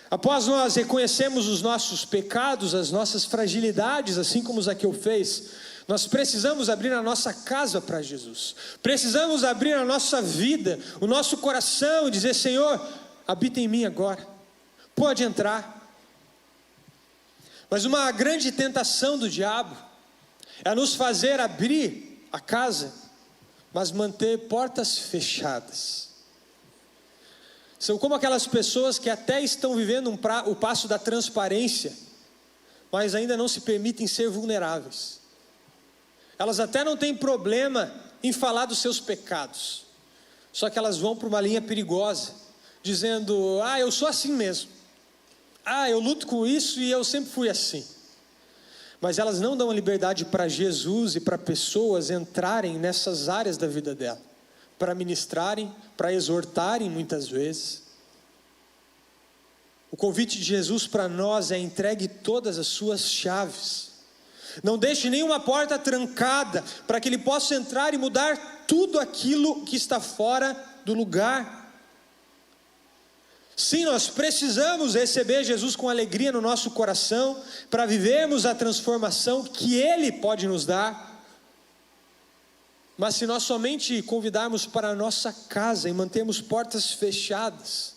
Após nós reconhecemos os nossos pecados, as nossas fragilidades, assim como Zaqueu fez, nós precisamos abrir a nossa casa para Jesus. Precisamos abrir a nossa vida, o nosso coração e dizer: Senhor, habita em mim agora. Pode entrar. Mas uma grande tentação do diabo é nos fazer abrir a casa, mas manter portas fechadas. São como aquelas pessoas que até estão vivendo o passo da transparência, mas ainda não se permitem ser vulneráveis. Elas até não têm problema em falar dos seus pecados, só que elas vão para uma linha perigosa, dizendo: eu sou assim mesmo, eu luto com isso e eu sempre fui assim. Mas elas não dão a liberdade para Jesus e para pessoas entrarem nessas áreas da vida dela, para ministrarem, para exortarem muitas vezes. O convite de Jesus para nós é: entregue todas as suas chaves. Não deixe nenhuma porta trancada, para que Ele possa entrar e mudar tudo aquilo que está fora do lugar. Sim, nós precisamos receber Jesus com alegria no nosso coração, para vivermos a transformação que Ele pode nos dar. Mas se nós somente convidarmos para a nossa casa e mantermos portas fechadas,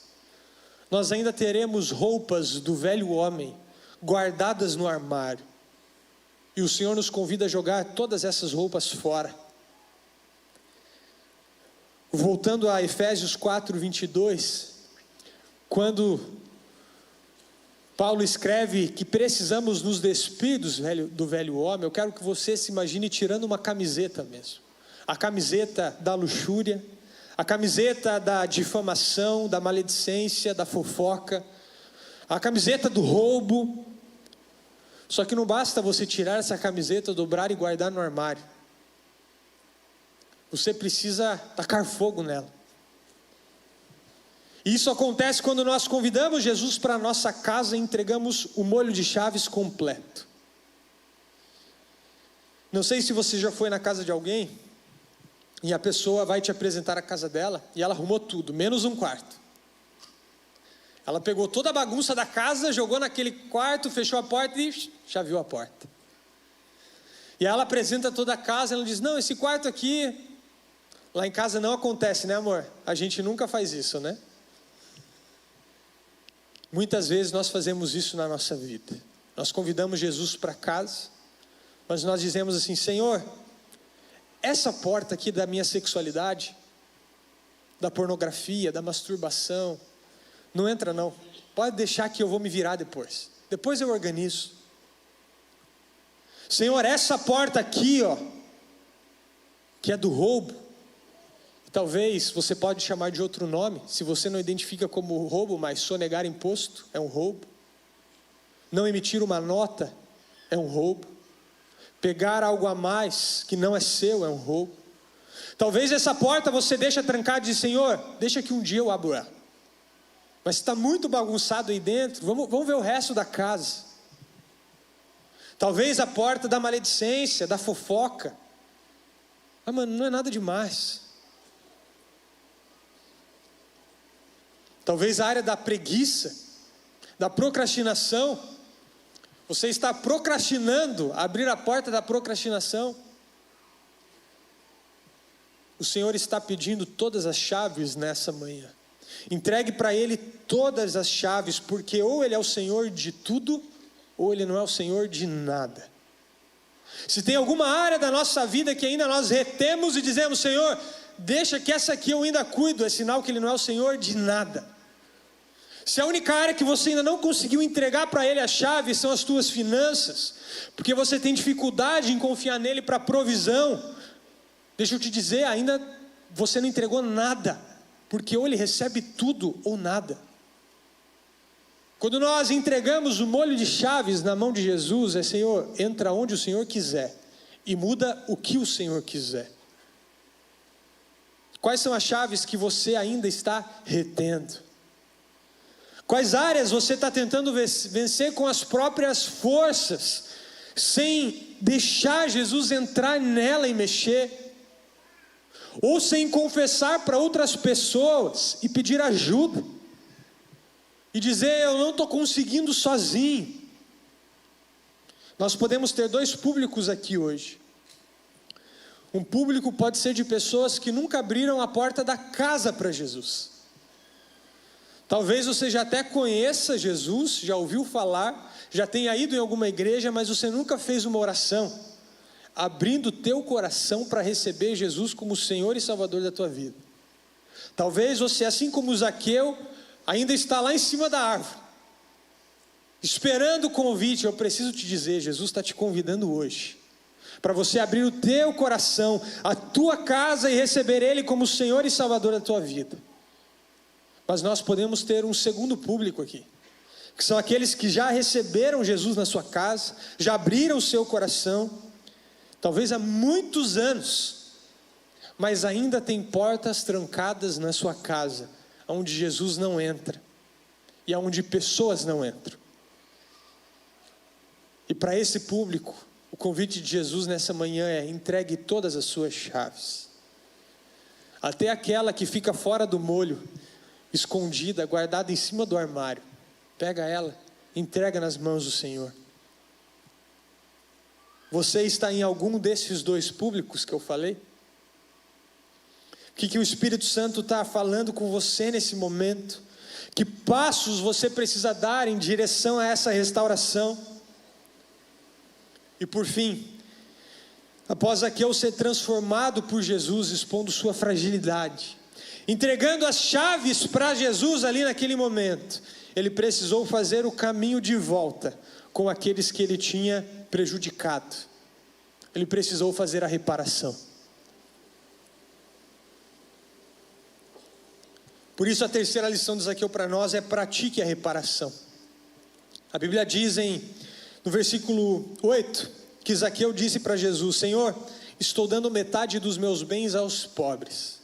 nós ainda teremos roupas do velho homem guardadas no armário. E o Senhor nos convida a jogar todas essas roupas fora. Voltando a Efésios 4:22, quando Paulo escreve que precisamos nos despir do velho homem, eu quero que você se imagine tirando uma camiseta mesmo. A camiseta da luxúria, a camiseta da difamação, da maledicência, da fofoca, a camiseta do roubo. Só que não basta você tirar essa camiseta, dobrar e guardar no armário. Você precisa tacar fogo nela. E isso acontece quando nós convidamos Jesus para a nossa casa e entregamos o molho de chaves completo. Não sei se você já foi na casa de alguém e a pessoa vai te apresentar a casa dela e ela arrumou tudo, menos um quarto. Ela pegou toda a bagunça da casa, jogou naquele quarto, fechou a porta e chaveou a porta. E ela apresenta toda a casa, ela diz: não, esse quarto aqui, lá em casa não acontece, né, amor? A gente nunca faz isso, né? Muitas vezes nós fazemos isso na nossa vida. Nós convidamos Jesus para casa, mas nós dizemos assim: Senhor, essa porta aqui da minha sexualidade, da pornografia, da masturbação, não entra não, pode deixar que eu vou me virar depois eu organizo. Senhor, essa porta aqui, que é do roubo, talvez você pode chamar de outro nome, se você não identifica como roubo, mas sonegar imposto é um roubo, não emitir uma nota é um roubo, pegar algo a mais que não é seu é um roubo. Talvez essa porta você deixa trancada e diz: Senhor, deixa que um dia eu abro ela. Mas está muito bagunçado aí dentro, vamos ver o resto da casa. Talvez a porta da maledicência, da fofoca. Mano, não é nada demais. Talvez a área da preguiça, da procrastinação. Você está procrastinando abrir a porta da procrastinação. O Senhor está pedindo todas as chaves nessa manhã. Entregue para Ele todas as chaves, porque ou Ele é o Senhor de tudo, ou Ele não é o Senhor de nada. Se tem alguma área da nossa vida que ainda nós retemos e dizemos: Senhor, deixa que essa aqui eu ainda cuido, é sinal que Ele não é o Senhor de nada. Se a única área que você ainda não conseguiu entregar para Ele a chave são as tuas finanças, porque você tem dificuldade em confiar nele para provisão, deixa eu te dizer, ainda você não entregou nada, porque ou Ele recebe tudo ou nada. Quando nós entregamos o molho de chaves na mão de Jesus, é: Senhor, entra onde o Senhor quiser e muda o que o Senhor quiser. Quais são as chaves que você ainda está retendo? Quais áreas você está tentando vencer com as próprias forças, sem deixar Jesus entrar nela e mexer? Ou sem confessar para outras pessoas e pedir ajuda? e dizer: eu não estou conseguindo sozinho. Nós podemos ter dois públicos aqui hoje. Um público pode ser de pessoas que nunca abriram a porta da casa para Jesus. Talvez você já até conheça Jesus, já ouviu falar, já tenha ido em alguma igreja, mas você nunca fez uma oração, abrindo o teu coração para receber Jesus como Senhor e Salvador da tua vida. Talvez você, assim como Zaqueu, ainda está lá em cima da árvore, esperando o convite. Eu preciso te dizer, Jesus está te convidando hoje, para você abrir o teu coração, a tua casa, e receber Ele como Senhor e Salvador da tua vida. Mas nós podemos ter um segundo público aqui, que são aqueles que já receberam Jesus na sua casa, já abriram o seu coração, talvez há muitos anos, mas ainda tem portas trancadas na sua casa, onde Jesus não entra, e onde pessoas não entram. E para esse público, o convite de Jesus nessa manhã é: entregue todas as suas chaves, até aquela que fica fora do molho, escondida, guardada em cima do armário. Pega ela, entrega nas mãos do Senhor. Você está em algum desses dois públicos que eu falei? O que o Espírito Santo está falando com você nesse momento? Que passos você precisa dar em direção a essa restauração? E por fim, após Zaqueu ser transformado por Jesus, expondo sua fragilidade, entregando as chaves para Jesus ali naquele momento, ele precisou fazer o caminho de volta com aqueles que ele tinha prejudicado. Ele precisou fazer a reparação. Por isso a terceira lição de Zaqueu para nós é: pratique a reparação. A Bíblia diz no versículo 8, que Zaqueu disse para Jesus: Senhor, estou dando metade dos meus bens aos pobres.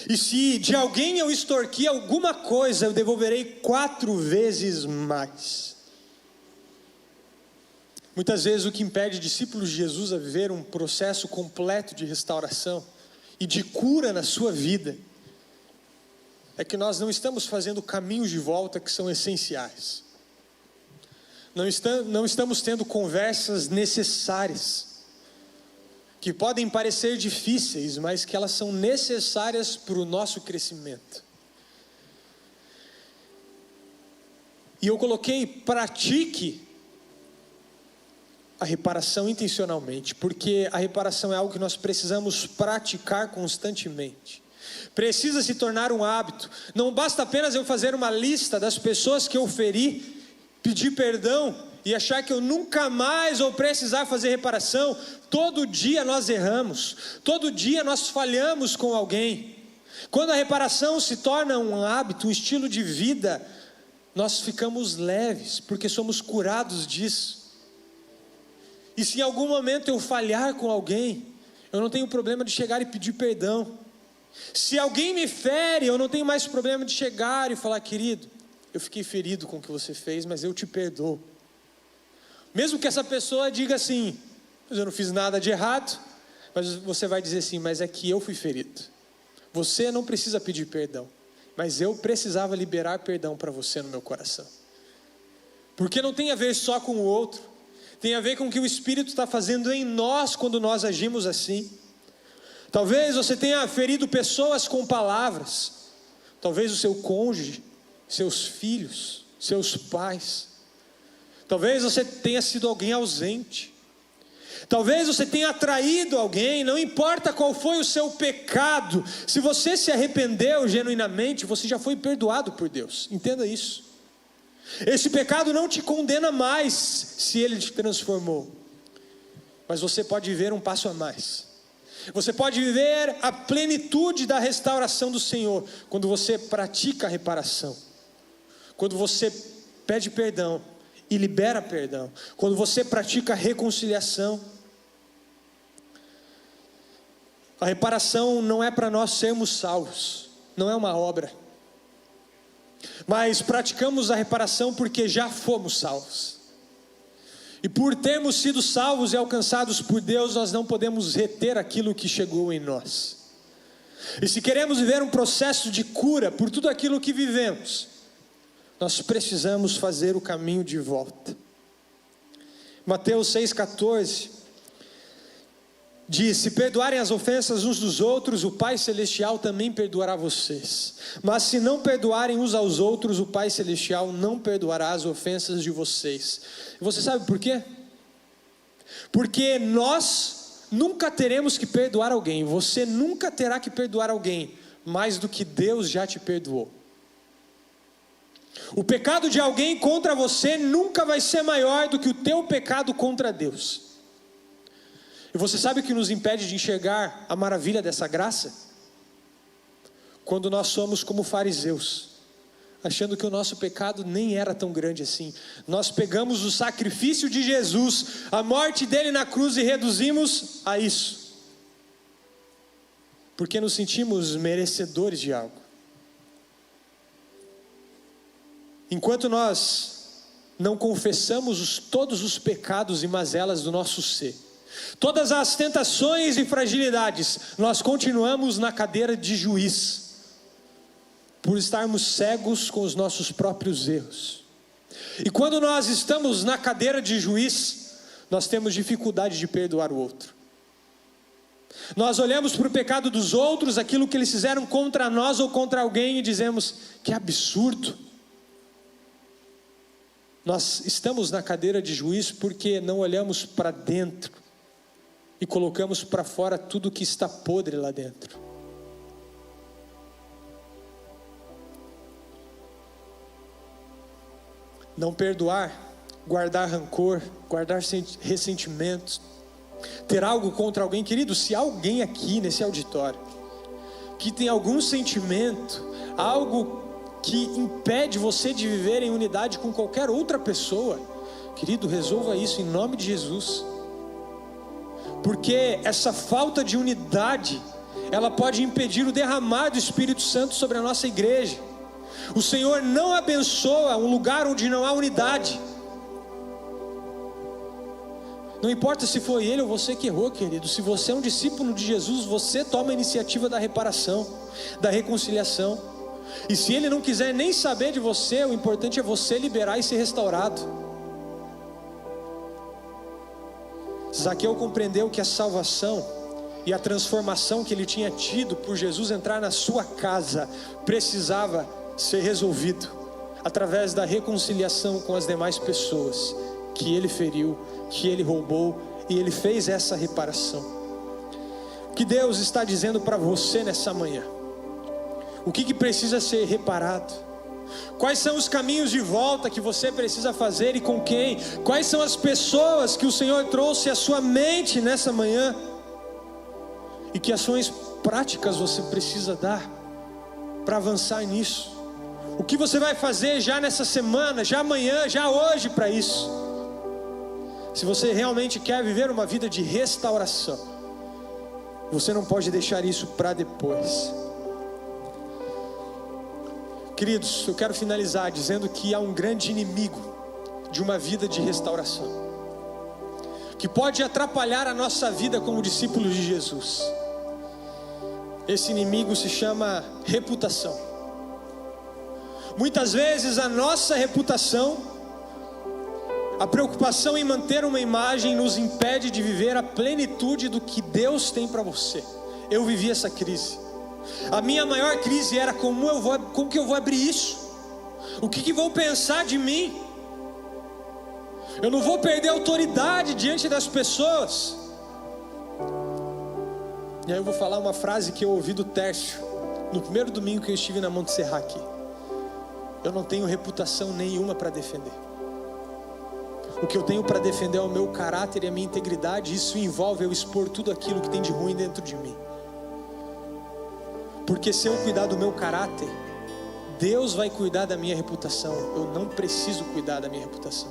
E se de alguém eu extorquir alguma coisa, eu devolverei 4 vezes mais. Muitas vezes o que impede discípulos de Jesus a viver um processo completo de restauração e de cura na sua vida, é que nós não estamos fazendo caminhos de volta que são essenciais. Não estamos tendo conversas necessárias, que podem parecer difíceis, mas que elas são necessárias para o nosso crescimento. E eu coloquei: pratique a reparação intencionalmente, porque a reparação é algo que nós precisamos praticar constantemente. Precisa se tornar um hábito. Não basta apenas eu fazer uma lista das pessoas que eu feri, pedir perdão e achar que eu nunca mais vou precisar fazer reparação. Todo dia nós erramos, todo dia nós falhamos com alguém. Quando a reparação se torna um hábito, um estilo de vida, nós ficamos leves, porque somos curados disso. E se em algum momento eu falhar com alguém, eu não tenho problema de chegar e pedir perdão. Se alguém me fere, eu não tenho mais problema de chegar e falar: querido, eu fiquei ferido com o que você fez, mas eu te perdoo. Mesmo que essa pessoa diga assim: mas eu não fiz nada de errado, mas você vai dizer assim: mas é que eu fui ferido. Você não precisa pedir perdão, mas eu precisava liberar perdão para você no meu coração. Porque não tem a ver só com o outro, tem a ver com o que o Espírito está fazendo em nós quando nós agimos assim. Talvez você tenha ferido pessoas com palavras, talvez o seu cônjuge, seus filhos, seus pais. Talvez você tenha sido alguém ausente. Talvez você tenha traído alguém. Não importa qual foi o seu pecado, se você se arrependeu genuinamente, você já foi perdoado por Deus. Entenda isso. Esse pecado não te condena mais se ele te transformou, mas você pode viver um passo a mais. Você pode viver a plenitude da restauração do Senhor quando você pratica a reparação, quando você pede perdão e libera perdão, quando você pratica a reconciliação. A reparação não é para nós sermos salvos, não é uma obra, mas praticamos a reparação porque já fomos salvos. E por termos sido salvos e alcançados por Deus, nós não podemos reter aquilo que chegou em nós. E se queremos viver um processo de cura por tudo aquilo que vivemos, nós precisamos fazer o caminho de volta. Mateus 6,14 diz: se perdoarem as ofensas uns dos outros, o Pai Celestial também perdoará vocês. Mas se não perdoarem uns aos outros, o Pai Celestial não perdoará as ofensas de vocês. E você sabe por quê? Porque nós nunca teremos que perdoar alguém. Você nunca terá que perdoar alguém mais do que Deus já te perdoou. O pecado de alguém contra você nunca vai ser maior do que o teu pecado contra Deus. E você sabe o que nos impede de enxergar a maravilha dessa graça? Quando nós somos como fariseus, achando que o nosso pecado nem era tão grande assim. Nós pegamos o sacrifício de Jesus, a morte dele na cruz, e reduzimos a isso, porque nos sentimos merecedores de algo. Enquanto nós não confessamos todos os pecados e mazelas do nosso ser, todas as tentações e fragilidades, nós continuamos na cadeira de juiz, por estarmos cegos com os nossos próprios erros. E quando nós estamos na cadeira de juiz, nós temos dificuldade de perdoar o outro. Nós olhamos para o pecado dos outros, aquilo que eles fizeram contra nós ou contra alguém, e dizemos: que absurdo. Nós estamos na cadeira de juiz porque não olhamos para dentro e colocamos para fora tudo que está podre lá dentro. Não perdoar, guardar rancor, guardar ressentimentos, ter algo contra alguém. Querido, se há alguém aqui nesse auditório que tem algum sentimento, algo que impede você de viver em unidade com qualquer outra pessoa, querido, resolva isso em nome de Jesus. Porque essa falta de unidade, ela pode impedir o derramar do Espírito Santo sobre a nossa igreja. O Senhor não abençoa um lugar onde não há unidade. Não importa se foi ele ou você que errou, querido. Se você é um discípulo de Jesus, você toma a iniciativa da reparação, da reconciliação. E se ele não quiser nem saber de você, o importante é você liberar e ser restaurado. Zaqueu compreendeu que a salvação e a transformação que ele tinha tido por Jesus entrar na sua casa precisava ser resolvido através da reconciliação com as demais pessoas que ele feriu, que ele roubou, e ele fez essa reparação. O que Deus está dizendo para você nessa manhã? O que precisa ser reparado? Quais são os caminhos de volta que você precisa fazer e com quem? Quais são as pessoas que o Senhor trouxe à sua mente nessa manhã? E que ações práticas você precisa dar para avançar nisso? O que você vai fazer já nessa semana, já amanhã, já hoje para isso? Se você realmente quer viver uma vida de restauração, você não pode deixar isso para depois. Queridos, eu quero finalizar dizendo que há um grande inimigo de uma vida de restauração, que pode atrapalhar a nossa vida como discípulos de Jesus. Esse inimigo se chama reputação. Muitas vezes a nossa reputação, a preocupação em manter uma imagem, nos impede de viver a plenitude do que Deus tem para você. Eu vivi essa crise. A minha maior crise era como que eu vou abrir isso? O que vão pensar de mim? Eu não vou perder autoridade diante das pessoas. E aí eu vou falar uma frase que eu ouvi do Tércio no primeiro domingo que eu estive na Monte Serra aqui. Eu não tenho reputação nenhuma para defender. O que eu tenho para defender é o meu caráter e a minha integridade. Isso envolve eu expor tudo aquilo que tem de ruim dentro de mim. Porque se eu cuidar do meu caráter, Deus vai cuidar da minha reputação. Eu não preciso cuidar da minha reputação.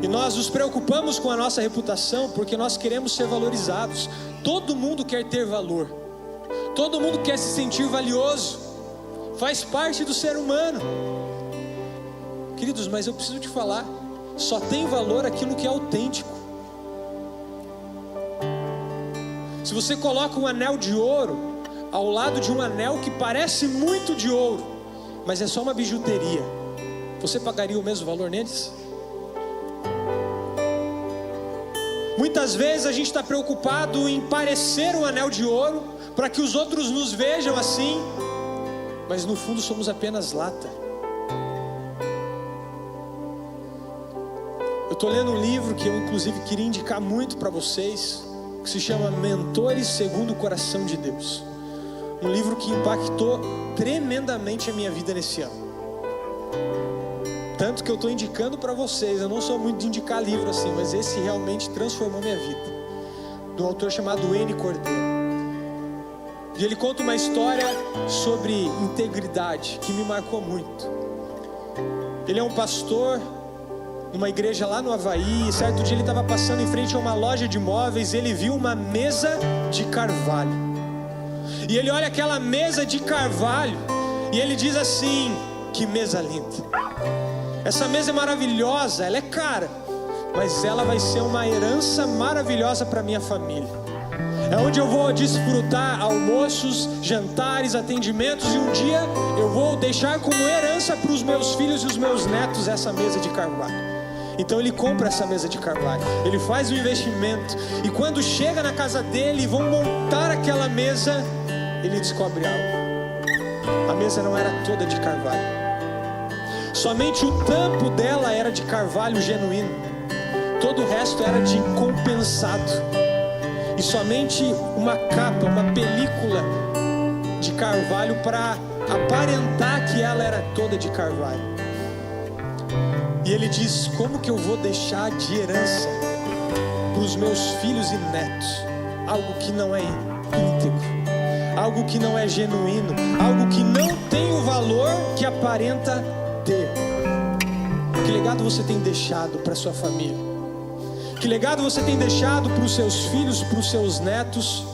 E nós nos preocupamos com a nossa reputação porque nós queremos ser valorizados. Todo mundo quer ter valor. Todo mundo quer se sentir valioso. Faz parte do ser humano. Queridos, mas eu preciso te falar, só tem valor aquilo que é autêntico. Se você coloca um anel de ouro ao lado de um anel que parece muito de ouro, mas é só uma bijuteria, você pagaria o mesmo valor neles? Muitas vezes a gente está preocupado em parecer um anel de ouro, para que os outros nos vejam assim, mas no fundo somos apenas lata. Eu estou lendo um livro que eu inclusive queria indicar muito para vocês, que se chama Mentores Segundo o Coração de Deus. Um livro que impactou tremendamente a minha vida nesse ano. Tanto que eu estou indicando para vocês. Eu não sou muito de indicar livro assim, mas esse realmente transformou minha vida. De um autor chamado N. Cordeiro. E ele conta uma história sobre integridade que me marcou muito. Ele é um pastor numa igreja lá no Havaí. Certo dia ele estava passando em frente a uma loja de móveis. Ele viu uma mesa de carvalho. E ele olha aquela mesa de carvalho e ele diz assim: que mesa linda. Essa mesa é maravilhosa, ela é cara, mas ela vai ser uma herança maravilhosa para minha família. É onde eu vou desfrutar almoços, jantares, atendimentos, e um dia eu vou deixar como herança para os meus filhos e os meus netos essa mesa de carvalho. Então ele compra essa mesa de carvalho, ele faz o investimento, e quando chega na casa dele e vão montar aquela mesa, ele descobre algo. A mesa não era toda de carvalho. Somente o tampo dela era de carvalho genuíno. Todo o resto era de compensado. E somente uma capa, uma película de carvalho para aparentar que ela era toda de carvalho. E ele diz: como que eu vou deixar de herança para os meus filhos e netos algo que não é íntegro, algo que não é genuíno, algo que não tem o valor que aparenta ter? Que legado você tem deixado para sua família? Que legado você tem deixado para os seus filhos, para os seus netos?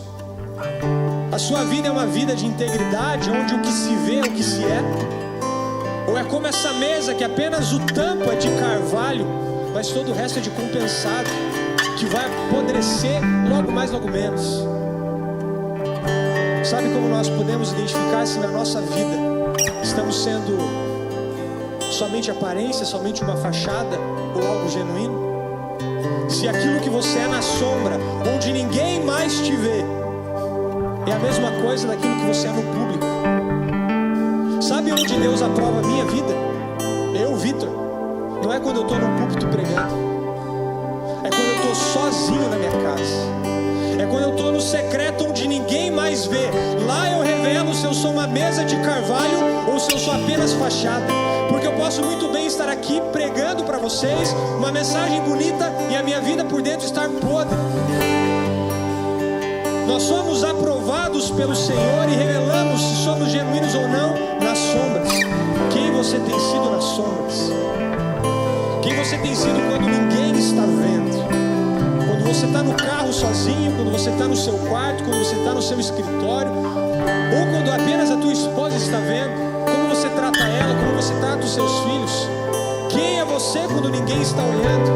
A sua vida é uma vida de integridade, onde o que se vê é o que se é? Ou é como essa mesa que apenas o tampo é de carvalho, mas todo o resto é de compensado, que vai apodrecer logo mais, logo menos? Sabe como nós podemos identificar se na nossa vida estamos sendo somente aparência, somente uma fachada ou algo genuíno? Se aquilo que você é na sombra, onde ninguém mais te vê, é a mesma coisa daquilo que você é no público. Sabe onde Deus aprova a minha vida? Eu, Vitor, não é quando eu estou no púlpito pregando, é quando eu estou sozinho na minha casa, é quando eu estou no secreto onde ninguém mais vê. Lá eu revelo se eu sou uma mesa de carvalho ou se eu sou apenas fachada. Porque eu posso muito bem estar aqui pregando para vocês uma mensagem bonita e a minha vida por dentro estar podre. Nós somos aprovados pelo Senhor e revelamos se somos genuínos ou não nas sombras. Quem você tem sido nas sombras? Quem você tem sido quando ninguém está vendo? Quando você está no carro sozinho, quando você está no seu quarto, quando você está no seu escritório, ou quando apenas a tua esposa está vendo? Como você trata ela, como você trata os seus filhos? Quem é você quando ninguém está olhando?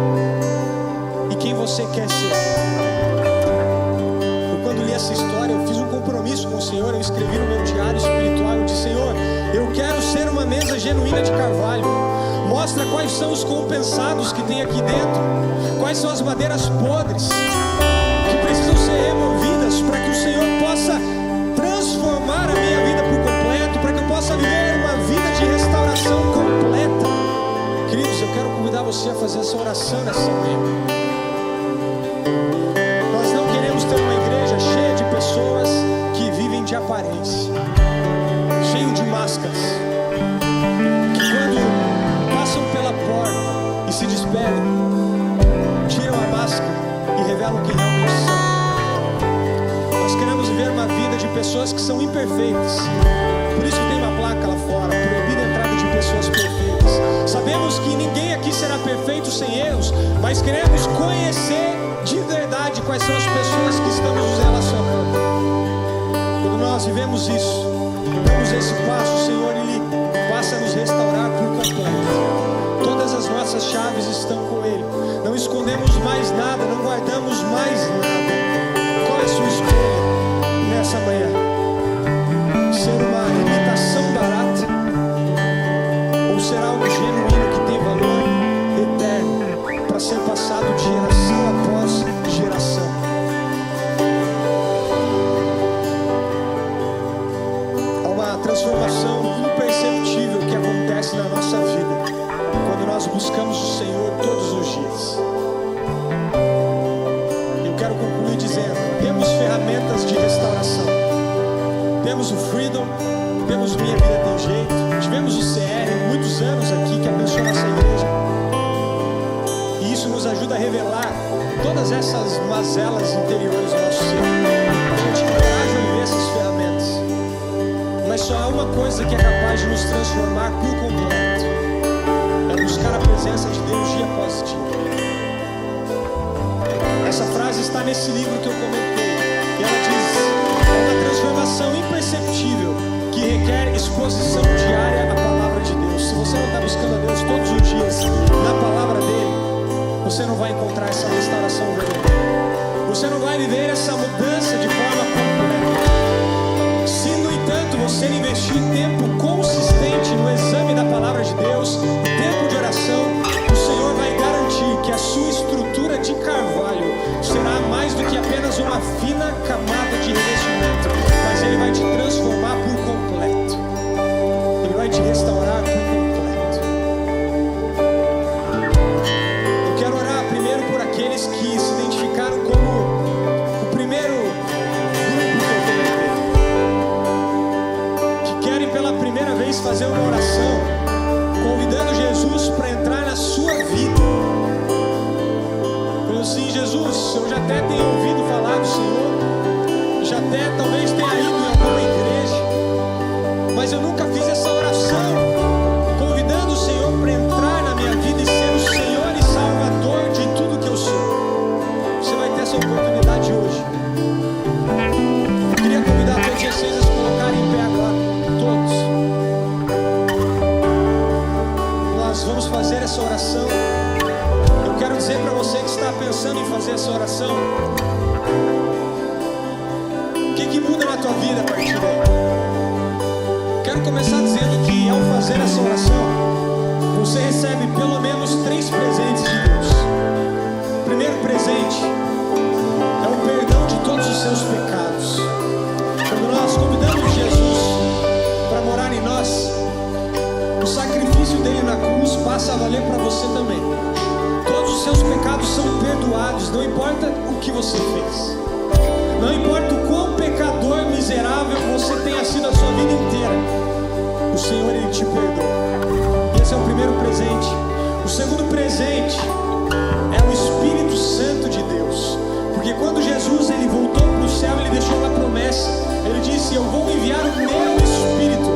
E quem você quer ser? Eu, quando li essa história, eu fiz um compromisso com o Senhor. Eu escrevi no meu diário espiritual. Eu disse: Senhor, eu quero ser uma mesa genuína de carvalho. Mostra quais são os compensados que tem aqui dentro, quais são as madeiras podres que precisam ser removidas, para que o Senhor possa transformar a minha vida por completo, para que eu possa viver uma vida de restauração completa. Queridos, eu quero convidar você a fazer essa oração nessa manhã. Nós não queremos ter uma igreja cheia de pessoas que vivem de aparência, cheio de máscaras, que quando passam pela porta e se despedem, tiram a máscara e revelam quem realmente são. Nós queremos viver uma vida de pessoas que são imperfeitas. Por isso tem uma placa lá fora: proibida a entrada de pessoas perfeitas. Sabemos que ninguém aqui será perfeito sem erros, mas queremos conhecer de verdade quais são as pessoas que estamos nos relacionando. Quando nós vivemos isso, damos esse passo, o Senhor, Ele passa a nos restaurar por completo. Todas as nossas chaves estão com Ele. Não escondemos mais nada, não guardamos mais nada. Qual é a sua escolha nessa manhã? Ser uma imitação barata ferramentas de restauração. Temos o Freedom, temos o Minha Vida Tem Jeito, tivemos o CR, muitos anos aqui, que abençoou nossa igreja. E isso nos ajuda a revelar todas essas mazelas interiores do nosso ser. Então eu te encorajo a viver essas ferramentas. Mas só há uma coisa que é capaz de nos transformar por completo: é buscar a presença de Deus dia após dia. Essa frase está nesse livro que eu comentei, e ela diz: é uma transformação imperceptível que requer exposição diária à palavra de Deus. Se você não está buscando a Deus todos os dias na palavra dele, você não vai encontrar essa restauração verdadeira. Você não vai viver essa mudança de forma completa. Se, no entanto, você investir tempo consistente no exame da palavra de Deus, tempo de oração, o Senhor vai garantir que a sua estrutura de carvalho será mais do que apenas uma fina camada de revestimento, mas Ele vai te transformar por completo. Ele vai te restaurar por completo. Eu quero orar primeiro por aqueles que se identificaram como o primeiro grupo que eu comentei, que querem pela primeira vez fazer uma oração convidando Jesus para entrar na sua vida. Falou assim: Jesus, eu já até tenho ouvido falar do Senhor, já até talvez tenha ido em alguma igreja, mas eu nunca fiz essa oração convidando o Senhor para entrar na minha vida e ser o Senhor e Salvador de tudo que eu sou. Você vai ter essa oportunidade hoje. Eu queria convidar todos vocês a se colocarem em pé agora, todos. Nós vamos fazer essa oração. Eu quero dizer para você que está pensando em fazer essa oração, o que muda na tua vida a partir daí? Quero começar dizendo que ao fazer essa oração, você recebe pelo menos 3 presentes de Deus. O primeiro presente é o perdão de todos os seus pecados. Quando nós convidamos Jesus para morar em nós, o sacrifício dele na cruz passa a valer para você também. Todos os seus pecados são perdoados, não importa o que você fez, não importa o quão pecador, miserável você tenha sido a sua vida inteira, o Senhor, Ele te perdoa. Esse é o primeiro presente. O segundo presente é o Espírito Santo de Deus, porque quando Jesus ele voltou para o céu, Ele deixou uma promessa. Ele disse: eu vou enviar o meu Espírito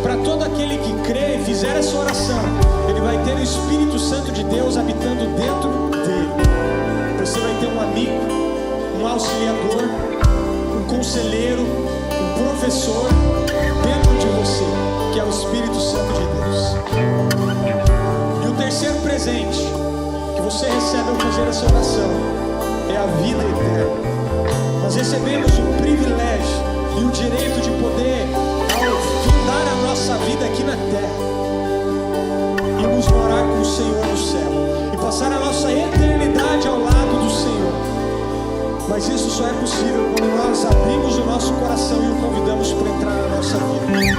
para todo aquele que crê e fizer essa oração. Ele vai ter o Espírito Santo de Deus habitando dentro dele. Você vai ter um amigo, um auxiliador, um conselheiro, um professor dentro de você, que é o Espírito Santo de Deus. E o terceiro presente que você recebe ao fazer essa oração é a vida eterna. Nós recebemos o privilégio e o direito de poder, ao findar a nossa vida aqui na terra, irmos morar com o Senhor no céu e passar a nossa eternidade ao lado do Senhor. Mas isso só é possível quando nós abrimos o nosso coração e o convidamos para entrar na nossa vida.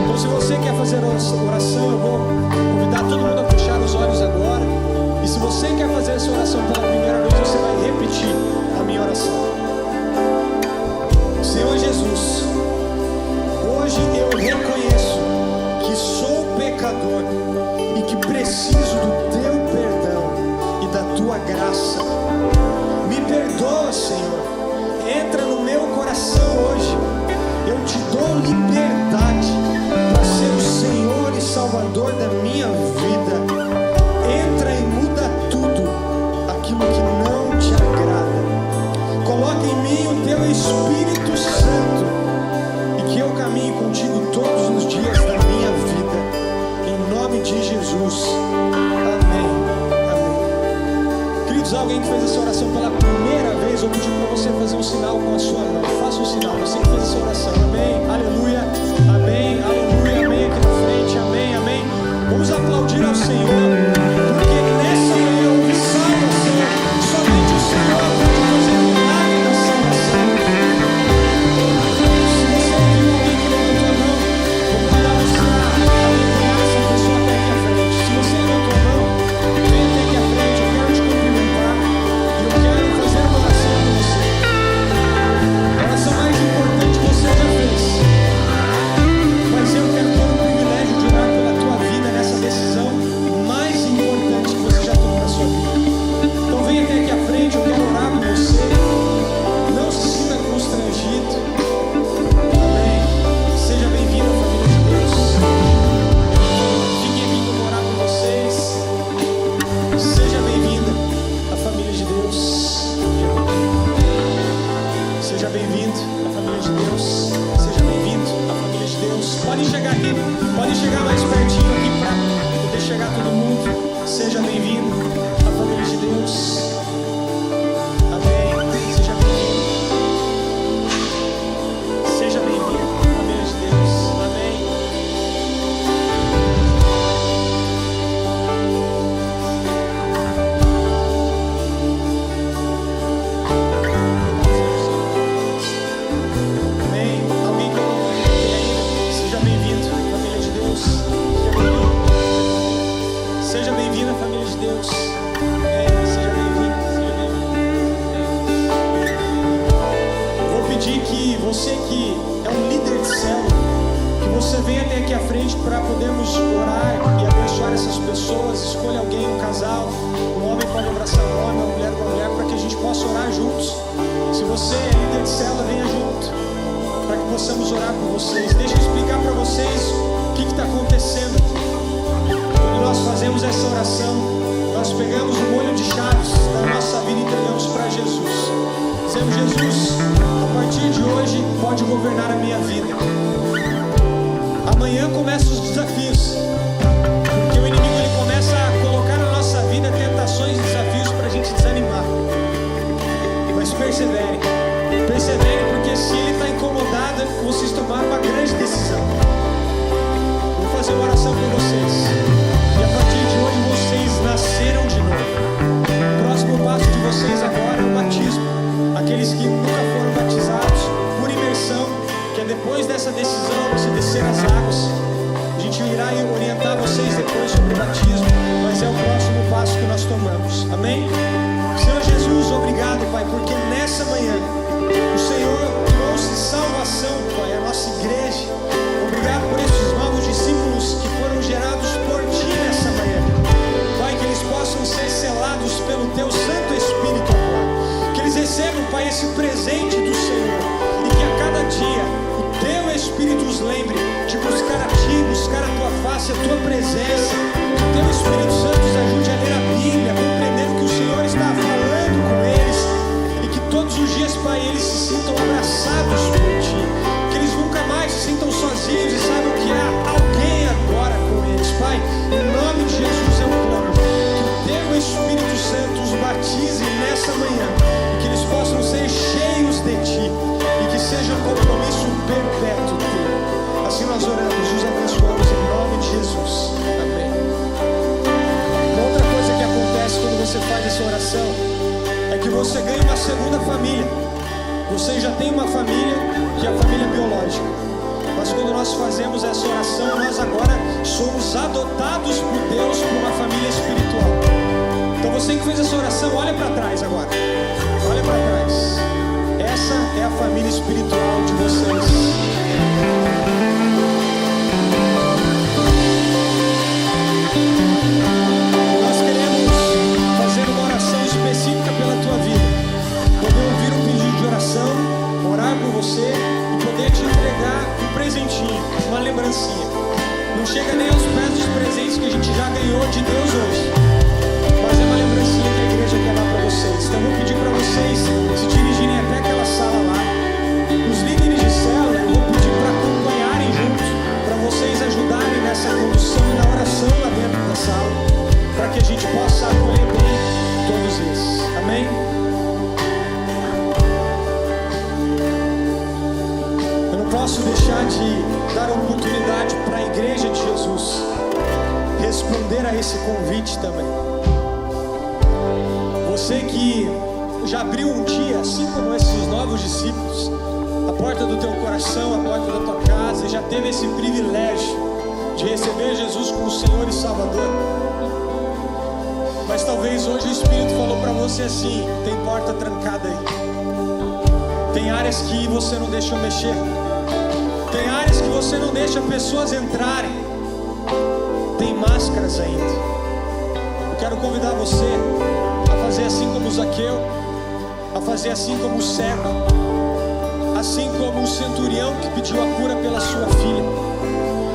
Então, se você quer fazer essa oração, eu vou convidar todo mundo a fechar os olhos agora. E se você quer fazer essa oração pela primeira vez, você vai repetir a minha oração. Senhor Jesus, hoje eu reconheço que sou pecador e que preciso do teu perdão e da tua graça. Me perdoa, Senhor. Entra no meu coração hoje. Eu te dou liberdade para ser o Senhor e Salvador da minha vida. Entra e muda tudo aquilo que não te agrada. Coloca em mim o teu Espírito Santo e que eu caminhe contigo todos os dias da minha vida. Em nome de Jesus. Amém. Queridos, alguém que fez essa oração pela primeira vez, eu pedi para você fazer um sinal com a sua mão. Faça um sinal, você que fez essa oração. Amém, aleluia, amém, aleluia, amém, aqui na frente, amém, amém. Vamos aplaudir ao Senhor, porque nessa manhã o que salvação, somente o Senhor pode fazer o milagre da salvação. Se você viu alguém que levantou a mão, vou convidar você a acompanhar essa pessoa até aqui à frente. Se você levantou a mão, vem até aqui à frente, eu quero te cumprimentar e eu quero fazer uma oração com você. podem chegar aqui, podem chegar mais pertinho aqui para poder chegar todo mundo. Seja bem-vindo à família de Deus. Amém. Seja bem-vindo. Seja bem-vindo à família de Deus. Amém. Amém. Alguém que eu não convidei ainda, seja bem-vindo à família de Deus. Seja bem-vindo à família de Deus. Seja bem-vindo. Seja bem-vindo. Vou pedir que você que é um líder de célula, que você venha até aqui à frente para podermos orar e abençoar essas pessoas. Escolha alguém, um casal, um homem pode abraçar um homem, uma mulher, para que a gente possa orar juntos. Se você é líder de célula, venha junto, para que possamos orar por vocês. Deixa eu explicar para vocês o que está acontecendo aqui. Quando nós fazemos essa oração, nós pegamos o molho de chaves da nossa vida e entregamos para Jesus. Dizemos: Jesus, a partir de hoje pode governar a minha vida. Amanhã começam os desafios, porque o inimigo ele começa a colocar na nossa vida tentações e desafios para a gente desanimar. Mas perseverem, porque se ele está incomodado é porque vocês tomaram uma grande decisão. Vou fazer uma oração por vocês. E a partir de hoje vocês nasceram de novo. O próximo passo de vocês agora é o batismo. Aqueles que nunca foram batizados por imersão, que é depois dessa decisão, você descer as águas. A gente irá orientar vocês depois sobre o batismo, mas é o próximo passo que nós tomamos. Amém? Senhor Jesus, obrigado, Pai, porque nessa manhã o Senhor trouxe salvação, Pai, à nossa igreja. Obrigado por esses novos discípulos que foram gerados por Ti nessa manhã. Pai, que eles possam ser selados pelo Teu Santo Espírito agora. Que eles recebam, Pai, esse presente do Senhor. E que a cada dia o Teu Espírito os lembre de buscar a Ti, buscar a Tua face, a Tua presença. Que o Teu Espírito Santo os ajude a ler a Bíblia, compreender o que o Senhor está falando com eles. E que todos os dias, Pai, eles se sintam abraçados por Ti. Que eles nunca mais se sintam sozinhos e saibam que há alguém agora com eles. Pai, em nome de Jesus eu clamo que o Teu Espírito Santo os batize nessa manhã. E que eles possam ser cheios de Ti. E que seja um compromisso perpétuo Teu. Assim nós oramos, os abençoamos em nome de Jesus. Amém. Uma outra coisa que acontece quando você faz essa oração é que você ganha uma segunda família. Você já tem uma família, que é a família biológica. Mas quando nós fazemos essa oração, nós agora somos adotados por Deus por uma família espiritual. Então você que fez essa oração, olha para trás agora. Olha para trás. Essa é a família espiritual de vocês. Nós queremos fazer uma oração específica pela tua vida. Poder ouvir um pedido de oração, orar por você e poder te entregar um presentinho, uma lembrancinha. Não chega nem aos pés dos presentes que a gente já ganhou de Deus hoje, mas é uma lembrancinha que a igreja quer dar para vocês. Então eu vou pedir para vocês se dirigirem até aquela sala lá. Os líderes de célula eu vou pedir para acompanharem juntos, para vocês ajudarem nessa condução e na oração lá dentro da sala, para que a gente possa acolher bem todos eles. Amém? Posso deixar de dar oportunidade para a igreja de Jesus responder a esse convite também. Você que já abriu um dia, assim como esses novos discípulos, a porta do teu coração, a porta da tua casa, e já teve esse privilégio de receber Jesus como Senhor e Salvador. Mas talvez hoje o Espírito falou para você assim: tem porta trancada aí, tem áreas que você não deixou mexer, tem áreas que você não deixa pessoas entrarem, tem máscaras ainda. Eu quero convidar você a fazer assim como Zaqueu, a fazer assim como o cego, assim como o centurião que pediu a cura pela sua filha,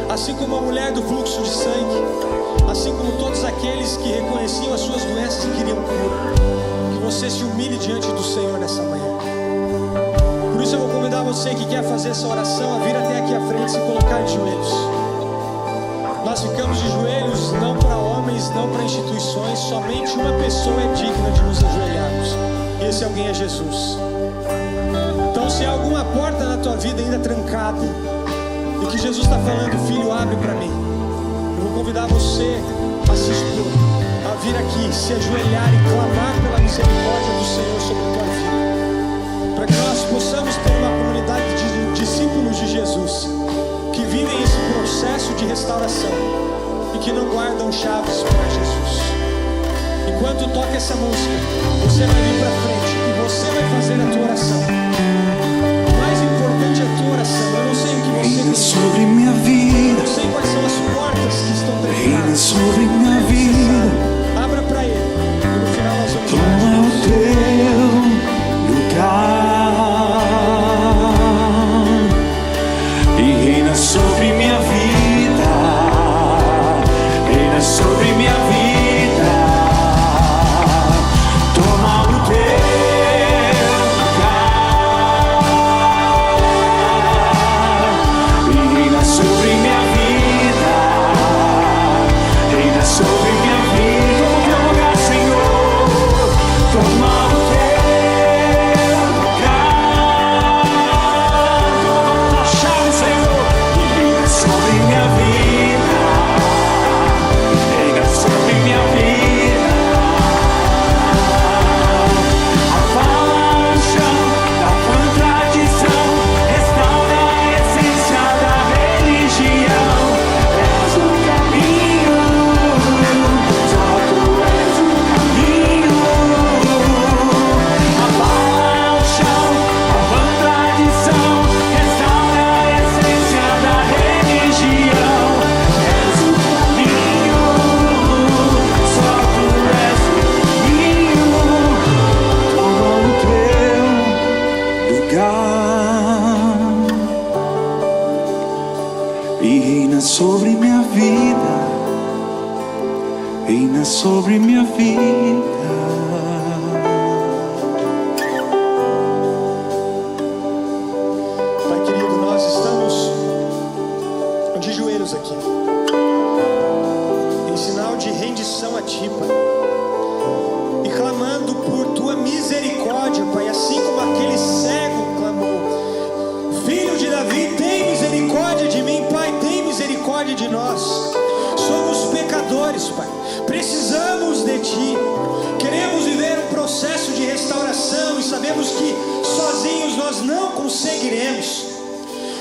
assim como a mulher do fluxo de sangue, assim como todos aqueles que reconheciam as suas doenças e queriam cura. Que você se humilhe diante do Senhor nessa manhã. Por isso eu vou convidar você que quer fazer essa oração a vir até aqui à frente e se colocar de joelhos. Nós ficamos de joelhos não para homens, não para instituições. Somente uma pessoa é digna de nos ajoelharmos. E esse alguém é Jesus. Então, se há alguma porta na tua vida ainda trancada e que Jesus está falando, filho, abre para mim, eu vou convidar você a se expor, a vir aqui, se ajoelhar e clamar pela misericórdia do Senhor sobre a tua vida, para que nós possamos ter uma comunidade de discípulos de Jesus que vivem esse processo de restauração e que não guardam chaves para Jesus. Enquanto toca essa música, você vai vir para frente e você vai fazer a tua oração. O mais importante é a tua oração. Eu não sei o que você reina sobre minha vida. Eu não sei quais são as portas que estão trancadas. Reina sobre minha vida. Abra para Ele. E no final nós vamos toma o teu lugar e reina sobre minha vida. Reina sobre minha vida. Sobre minha vida, reina sobre minha vida. Pai querido, nós estamos de joelhos aqui, em sinal de rendição a Ti, Pai, e clamando por Tua misericórdia, Pai, assim como aquele cego clamou: Filho de Davi, tem misericórdia de mim, Pai, tem misericórdia de nós. Somos pecadores, Pai, precisamos de Ti, queremos viver um processo de restauração e sabemos que sozinhos nós não conseguiremos.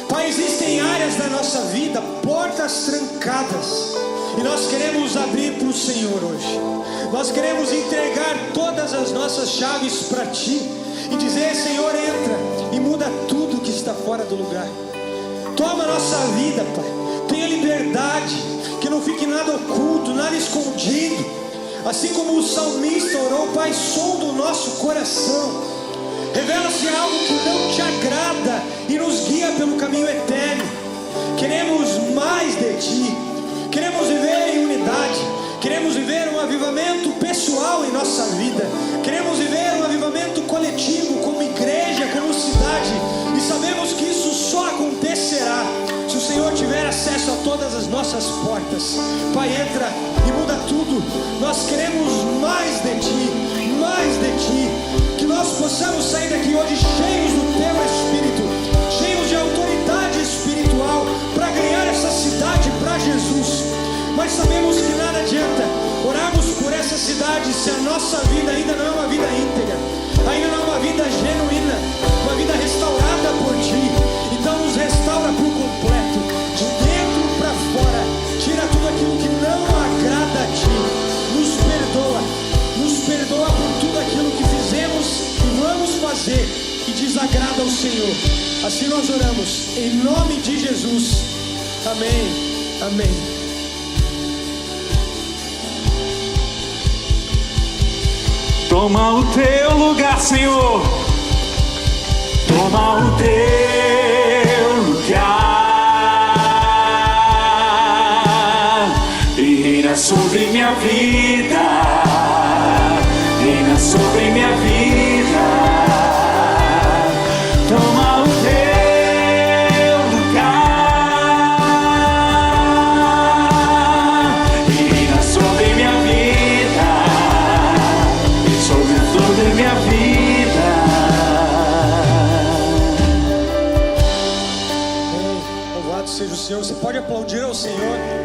Pai, existem áreas da nossa vida, portas trancadas, e nós queremos abrir para o Senhor hoje. Nós queremos entregar todas as nossas chaves para Ti e dizer: Senhor, entra e muda tudo que está fora do lugar. Toma a nossa vida, Pai. Tenha liberdade, que não fique nada oculto, nada escondido. Assim como o salmista orou: Pai, sonda o nosso coração. Revela-se algo que não Te agrada e nos guia pelo caminho eterno. Queremos mais de Ti. Queremos viver em unidade. Queremos viver um avivamento pessoal em nossa vida. Queremos viver um avivamento coletivo, como igreja, como cidade. E sabemos que isso só acontecerá se o Senhor tiver acesso a todas as nossas portas. Pai, entra e muda tudo. Nós queremos mais de Ti, mais de Ti. Que nós possamos sair daqui hoje cheios do Teu Espírito, cheios de autoridade espiritual, para ganhar essa cidade para Jesus. Mas sabemos que nada adianta orarmos por essa cidade se a nossa vida ainda não é uma vida íntegra, ainda não é uma vida genuína, uma vida restaurada por Ti. Então nos restaura por completo, de dentro para fora. Tira tudo aquilo que não agrada a Ti. Nos perdoa por tudo aquilo que fizemos e vamos fazer e desagrada ao Senhor. Assim nós oramos, em nome de Jesus. Amém, amém. Toma o Teu lugar, Senhor. Toma o Teu lugar e reina sobre minha vida. Reina sobre minha vida. Toma Louvado seja o Senhor. Você pode aplaudir ao Senhor.